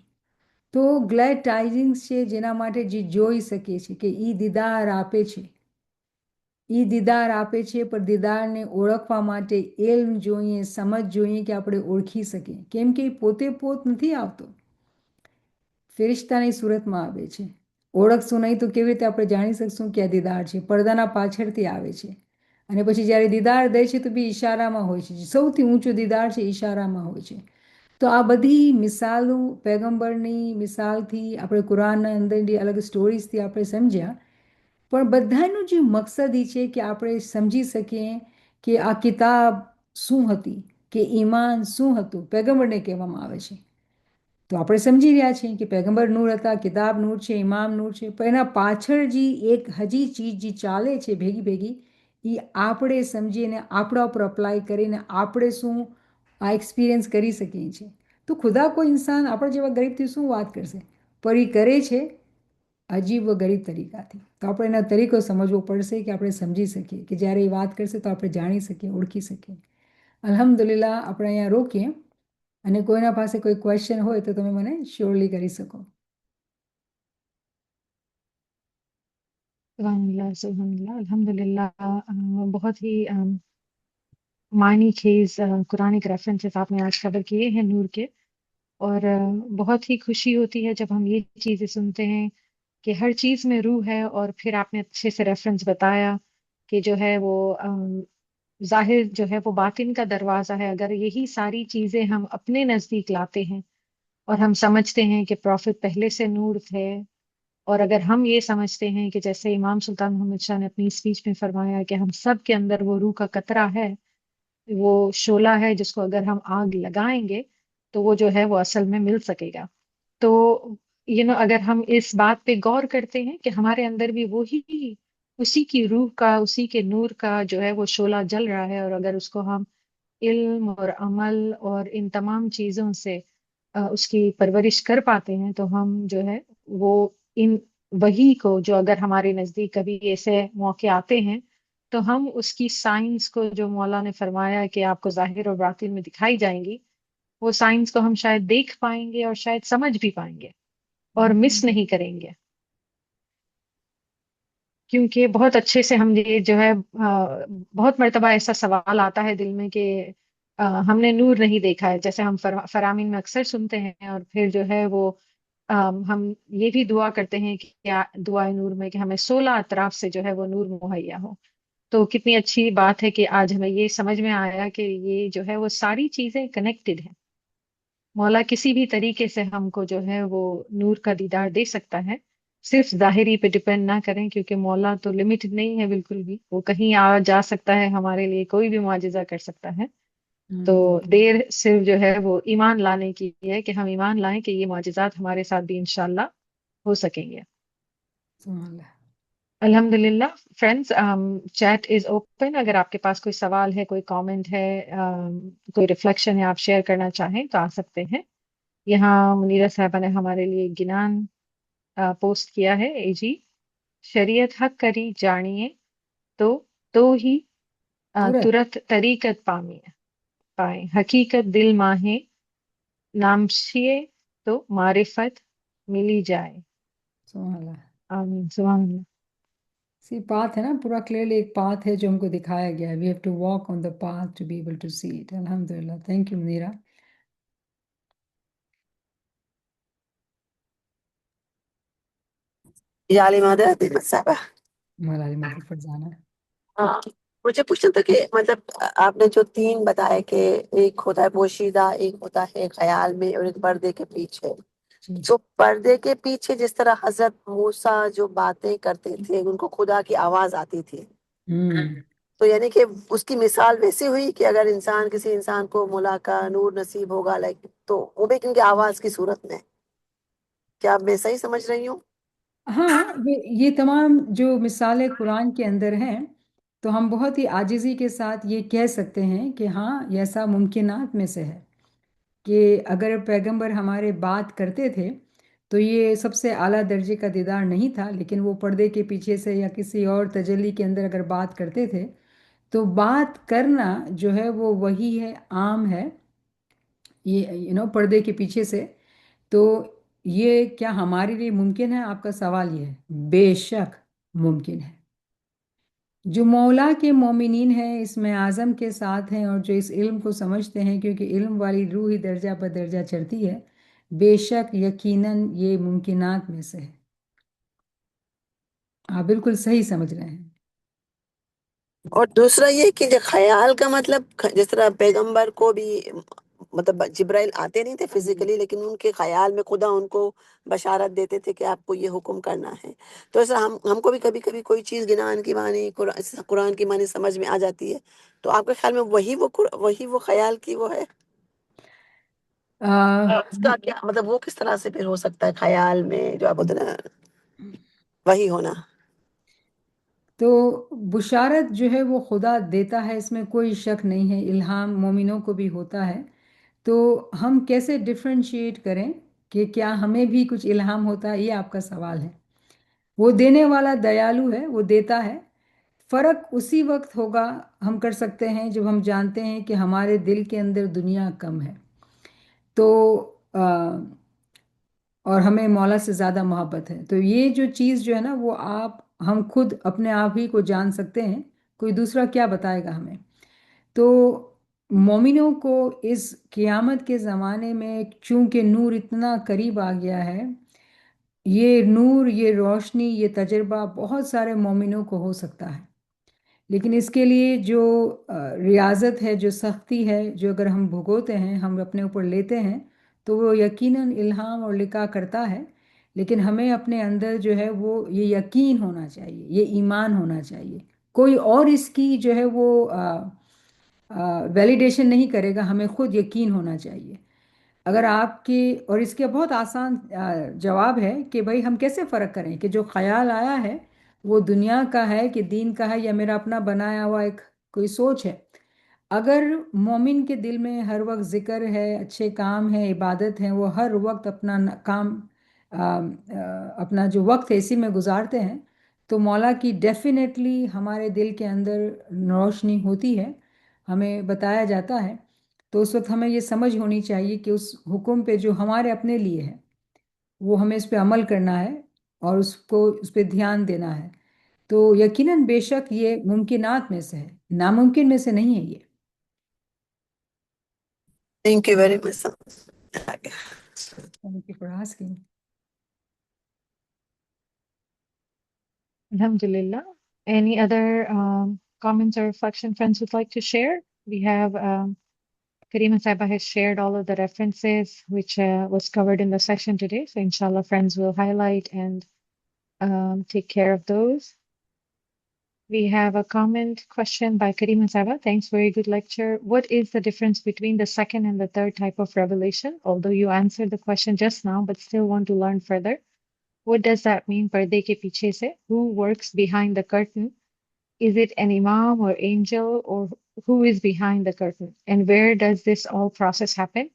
તો ગ્લેડ ટાઇડિંગ્સ છે જેના માટે જે જોઈ શકીએ છીએ કે એ દીદાર આપે છે, એ દીદાર આપે છે, પણ દીદારને ઓળખવા માટે ઇલ્મ જોઈએ, સમજ જોઈએ કે આપણે ઓળખી શકીએ, કેમ કે એ પોતે પોત નથી આવતો, ફિરિશ્તાની સુરતમાં આવે છે. ઓળખશું નહીં તો કેવી રીતે આપણે જાણી શકશું કે આ દીદાર છે? પડદાના પાછળથી આવે છે. અને પછી જ્યારે દીદાર દે છે તો બી ઈશારામાં હોય છે, સૌથી ઊંચો દીદાર છે ઈશારામાં હોય છે. તો આ બધી મિસાલો પેગમ્બરની મિસાલથી આપણે કુરાનના અંદરની અલગ સ્ટોરીઝથી આપણે સમજ્યા, પણ બધાનું જે મકસદ એ છે કે આપણે સમજી શકીએ કે આ કિતાબ શું હતી, કે ઈમાન શું હતું, પેગમ્બરને કહેવામાં આવે છે. તો આપણે સમજી રહ્યા છીએ કે પેગમ્બર નૂર હતા, કિતાબ નૂર છે, ઇમામ નૂર છે, પણ એના પાછળ જે એક હજી ચીજ જે ચાલે છે ભેગી ભેગી, એ આપણે સમજીને આપણા ઉપર અપ્લાય કરીને આપણે શું આ એક્સપિરિયન્સ કરી શકીએ છીએ. તો ખુદા કોઈ ઇન્સાન આપણા જેવા ગરીબથી શું વાત કરશે, પર એ કરે છે અજીબ વ ગરીબ તરીકાથી. તો આપણે એના તરીકો સમજવો પડશે કે આપણે સમજી શકીએ કે જ્યારે એ વાત કરશે તો આપણે જાણી શકીએ, ઓળખી શકીએ. અલ્હમ્દુલિલ્લાહ આપણે અહીંયા રોકીએ, અને કોઈના પાસે કોઈ ક્વેશ્ચન હોય તો તમે મને શ્યોરલી કરી શકો. सुबहानल्लाह अल्हम्दुलिल्लाह, बहुत ही मायनी खेज कुरानिक रेफरेंसेस आपने आज कवर किए हैं नूर के। और बहुत ही खुशी होती है जब हम ये चीज़ें सुनते हैं कि हर चीज़ में रूह है। और फिर आपने अच्छे से रेफरेंस बताया कि जो है वो जाहिर जो है वो बातिन का दरवाज़ा है। अगर यही सारी चीज़ें हम अपने नज़दीक लाते हैं और हम समझते हैं कि प्रॉफिट पहले से नूर थे, और अगर हम ये समझते हैं कि जैसे इमाम सुल्तान मोहम्मद शाह ने अपनी स्पीच में फरमाया कि हम सब के अंदर वो रूह का कतरा है, वो शोला है जिसको अगर हम आग लगाएंगे तो वो जो है वो असल में मिल सकेगा। तो अगर हम इस बात पे गौर करते हैं कि हमारे अंदर भी वही उसी की रूह का, उसी के नूर का जो है वो शोला जल रहा है, और अगर उसको हम इल्म और अमल और इन तमाम चीज़ों से उसकी परवरिश कर पाते हैं, तो हम जो है वो इन वही को जो अगर हमारे नज़दीक कभी ऐसे मौके आते हैं तो हम उसकी साइंस को, जो मौला ने फरमाया कि आपको ज़ाहिर और बातिन में दिखाई जाएंगी, वो साइंस को हम शायद देख पाएंगे और शायद समझ भी पाएंगे और मिस नहीं करेंगे। क्योंकि बहुत अच्छे से हम ये जो है बहुत मर्तबा ऐसा सवाल आता है दिल में कि हमने नूर नहीं देखा है, जैसे हम फरामीन में अक्सर सुनते हैं। और फिर जो है वो हम ये भी दुआ करते हैं कि दुआ नूर में कि हमें 16 अतराफ से जो है वो नूर मुहैया हो। तो कितनी अच्छी बात है कि आज हमें ये समझ में आया कि ये जो है वो सारी चीज़ें कनेक्टेड हैं। मौला किसी भी तरीके से हमको जो है वो नूर का दीदार दे सकता है, सिर्फ ज़ाहिरी पे डिपेंड ना करें, क्योंकि मौला तो लिमिटेड नहीं है बिल्कुल भी, वो कहीं आ जा सकता है, हमारे लिए कोई भी मुआजिज़ा कर सकता है। तो देर सिर्फ जो है वो ईमान लाने की है कि हम ईमान लाएं कि ये मुआजिज़ात हमारे साथ भी इंशाल्लाह हो सकेंगे। सुभान अल्हम्दुलिल्लाह फ्रेंड्स, चैट इज ओपन। अगर आपके पास कोई सवाल है, कोई कमेंट है, कोई रिफ्लेक्शन है, आप शेयर करना चाहें तो आ सकते हैं। यहाँ मुनीरा साहबा ने हमारे लिए गिनान पोस्ट किया है। जी, शरीयत हक करी जानिए तो ही तुरंत तुरत तरीकत पाए हकीकत दिल माहे नामशिए तो मारिफत मिली जाए। सुभान आमीन सुभान अल्लाह। सी पाथ है ना, पूरा क्लियरली एक पाथ है जो हमको दिखाया गया है. We have to walk on the path to be able to see it. अल्हम्दुलिल्लाह. Thank you Munira. याली मादर अतीब साहबा। हमारी मदद फरजाना. हाँ, मुझे पूछना था कि मतलब आपने जो तीन बताए कि एक होता है पोशीदा, एक होता है ख्याल में, और एक पर्दे के पीछे। जी. जो पर्दे के पीछे जिस तरह हजरत मूसा जो बातें करते थे, उनको खुदा की आवाज आती थी, हम्म. तो यानी कि उसकी मिसाल वैसी हुई कि अगर इंसान किसी इंसान को मुला का नूर नसीब होगा, लाइक, तो वो भी उनकी आवाज की सूरत में। क्या मैं सही समझ रही हूँ? हाँ, ये तमाम जो मिसालें कुरान के अंदर हैं, तो हम बहुत ही आजिज़ी के साथ ये कह सकते हैं कि हाँ, ये ऐसा मुमकिनात में से है कि अगर पैगंबर हमारे बात करते थे तो ये सबसे आला दर्जे का दीदार नहीं था, लेकिन वो पर्दे के पीछे से या किसी और तजल्ली के अंदर अगर बात करते थे, तो बात करना जो है वो वही है, आम है, ये पर्दे के पीछे से. तो ये क्या हमारे लिए मुमकिन है? आपका सवाल ये है. बेशक मुमकिन है. जो मौला के मोमिनीन हैं, इसमें आज़म के साथ हैं, और जो इस इल्म को समझते हैं, क्योंकि इल्म वाली रूह ही दर्जा पर दर्जा चढ़ती है, बेशक यकीनन ये मुमकिनात में से है. आप बिल्कुल सही समझ रहे हैं. और दूसरा ये कि जो ख्याल का मतलब जिस तरह पैगंबर को भी مطلب جبرائیل آتے نہیں تھے فزیکلی، لیکن ان کے خیال میں خدا ان کو بشارت دیتے تھے کہ آپ کو یہ حکم کرنا ہے. تو ایسا ہم کو بھی کبھی کبھی کوئی چیز گنان کی معنی قرآن کی معنی سمجھ میں آ جاتی ہے، تو آپ کے خیال میں وہی وہ خیال کی وہ ہے؟ اس کا کیا مطلب، وہ کس طرح سے پھر ہو سکتا ہے خیال میں جو آپ بولتے ہیں نا وہی ہونا؟ تو بشارت جو ہے وہ خدا دیتا ہے، اس میں کوئی شک نہیں ہے. الہام مومنوں کو بھی ہوتا ہے. تو ہم کیسے ڈفرینشیٹ کریں کہ کیا ہمیں بھی کچھ الہام ہوتا ہے؟ یہ آپ کا سوال ہے. وہ دینے والا دیالو ہے، وہ دیتا ہے. فرق اسی وقت ہوگا ہم کر سکتے ہیں جب ہم جانتے ہیں کہ ہمارے دل کے اندر دنیا کم ہے تو اور ہمیں مولا سے زیادہ محبت ہے. تو یہ جو چیز جو ہے نا وہ ہم خود اپنے آپ ہی کو جان سکتے ہیں، کوئی دوسرا کیا بتائے گا ہمیں. تو مومنوں کو اس قیامت کے زمانے میں چونکہ نور اتنا قریب آ گیا ہے، یہ نور، یہ روشنی، یہ تجربہ بہت سارے مومنوں کو ہو سکتا ہے. لیکن اس کے لیے جو ریاضت ہے، جو سختی ہے، جو اگر ہم بھگوتے ہیں، ہم اپنے اوپر لیتے ہیں تو وہ یقیناً الہام اور لقا کرتا ہے. لیکن ہمیں اپنے اندر جو ہے وہ یہ یقین ہونا چاہیے، یہ ایمان ہونا چاہیے. کوئی اور اس کی جو ہے وہ ویلیڈیشن نہیں کرے گا، ہمیں خود یقین ہونا چاہیے. اگر آپ کی، اور اس کا بہت آسان جواب ہے کہ بھائی ہم کیسے فرق کریں کہ جو خیال آیا ہے وہ دنیا کا ہے کہ دین کا ہے یا میرا اپنا بنایا ہوا ایک کوئی سوچ ہے. اگر مومن کے دل میں ہر وقت ذکر ہے، اچھے کام ہے، عبادت ہے، وہ ہر وقت اپنا کام اپنا جو وقت ہے اسی میں گزارتے ہیں، تو مولا کی ڈیفینیٹلی ہمارے دل کے اندر روشنی ہوتی ہے، ہمیں بتایا جاتا ہے. تو اس وقت ہمیں یہ سمجھ ہونی چاہیے کہ اس حکم پہ جو ہمارے اپنے لیے ہے وہ ہمیں اس پہ عمل کرنا ہے اور اس پہ دھیان دینا ہے. تو یقیناً بے شک یہ ممکنات میں سے ہے، ناممکن میں سے نہیں ہے یہ. تھینک یو ویری مچ. Thank you for asking. Alhamdulillah. Any other comments or reflection friends would like to share? We have Karima Saiba has shared all of the references which was covered in the session today. So inshallah, friends will highlight and take care of those. We have a comment question by Karima Saiba. Thanks, very good lecture. What is the difference between the second and the third type of revelation? Although you answered the question just now, but still want to learn further. What does that mean? Parde ke piche se? Who works behind the curtain? Is it an imam or angel, or who is behind the curtain? And where does this all process happen?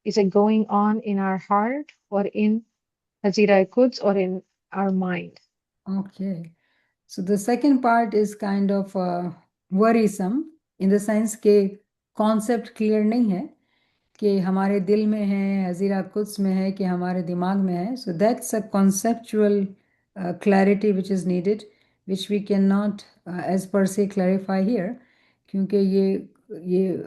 Is it going on in our heart or in Hazira Quds or in our mind? Okay. So the second part is kind of worrisome in the sense کہ concept clear نہیں ہے کہ ہمارے دل میں ہے، حضیرہ قدس میں ہے کہ ہمارے دماغ میں ہے. So that's a conceptual clarity which is needed, which we cannot as per se clarify here, کیونکہ یہ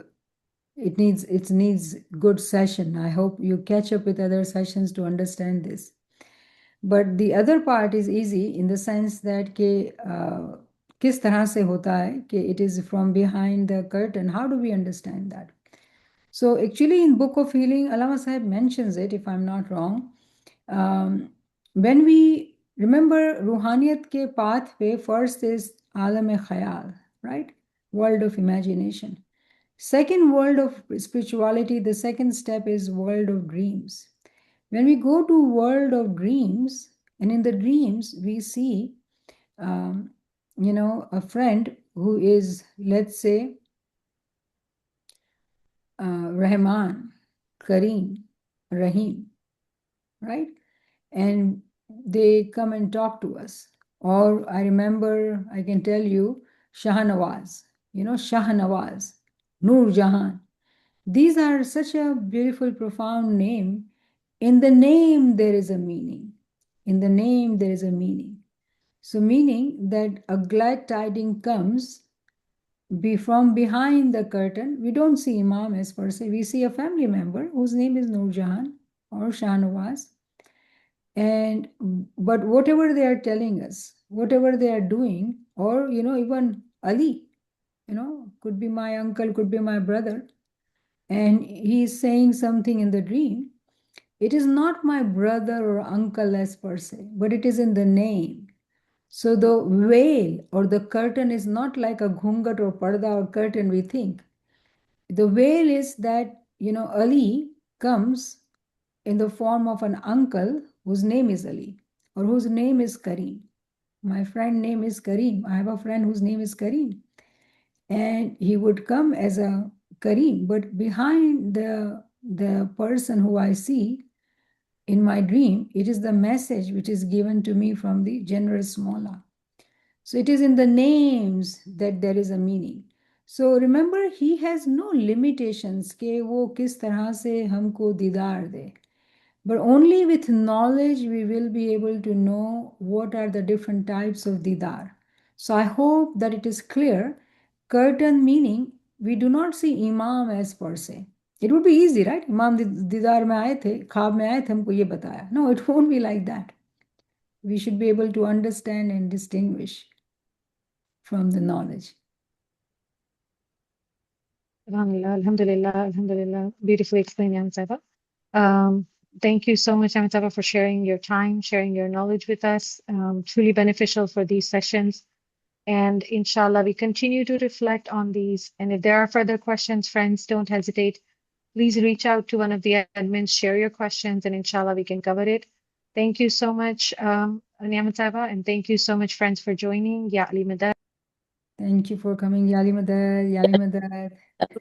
it needs good session. I hope you catch up with other sessions to understand this. But the other part is easy in the sense that کہ کس طرح سے ہوتا ہے کہ it is from behind the curtain. How do we understand that? So actually in Book of Healing, Allama Sahib mentions it, if I'm not wrong. When we remember Ruhaniyat ke path pe, first is Alam e Khayal, right? World of imagination. Second world of spirituality, the second step is world of dreams. When we go to world of dreams, and in the dreams we see, a friend who is, let's say, Rahman, Kareem, Rahim, right? And they come and talk to us. Or I remember, I can tell you, Shahnawaz, Shahnawaz, Noor Jahan. These are such a beautiful, profound name. In the name, there is a meaning. In the name, there is a meaning. So meaning that a glad tiding comes from behind the curtain. We don't see Imam as per se. We see a family member whose name is Noor Jahan or Shahnawaz. But whatever they are telling us, whatever they are doing, or, even Ali, could be my uncle, could be my brother. and he is saying something in the dream. It is not my brother or uncle as per se, but it is in the name. So the veil or the curtain is not like a ghungat or parda or curtain we think. The veil is that, Ali comes in the form of an uncle whose name is Ali or whose name is Kareem. My friend name is Kareem. I have a friend whose name is Kareem. And he would come as a Kareem, but behind the person who I see in my dream, it is the message which is given to me from the generous Mola. So it is in the names that there is a meaning. So remember, he has no limitations कि वो किस तरह से हमको दीदार दे. But only with knowledge we will be able to know what are the different types of didar. So I hope that it is clear. Curtain meaning, we do not see Imam as per se. It would be easy, right? Imam didar mein aaye the, khwab mein aaye the, humko ye bataya. No, it won't be like that. We should be able to understand and distinguish from the knowledge. Alhamdulillah, alhamdulillah. Beautifully explained, Amitabha. Thank you so much, Amitabha, for sharing your time, sharing your knowledge with us. Truly beneficial for these sessions. And inshallah, we continue to reflect on these. And if there are further questions, friends, don't hesitate. Please reach out to one of the admins, share your questions, and inshallah, we can cover it. Thank you so much, Amitabha, and thank you so much, friends, for joining. Ya Ali Madad. Thank you for coming, Yali Madad, Yali Madad.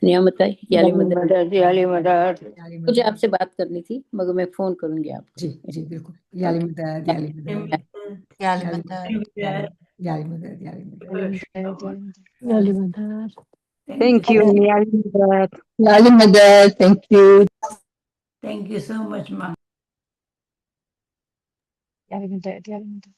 नियामत है याली मदद मदद याली मदद Yali मुझे Madad. आपसे बात करनी थी मगर मैं फोन करूंगी आपको जी जी बिल्कुल याली मदद याली मदद याली मदद याली मदद Ali Madad. Thank you, Ali Madad. याली मदद thank you Thank you so much, Ma. Ali Madad, Ali Madad.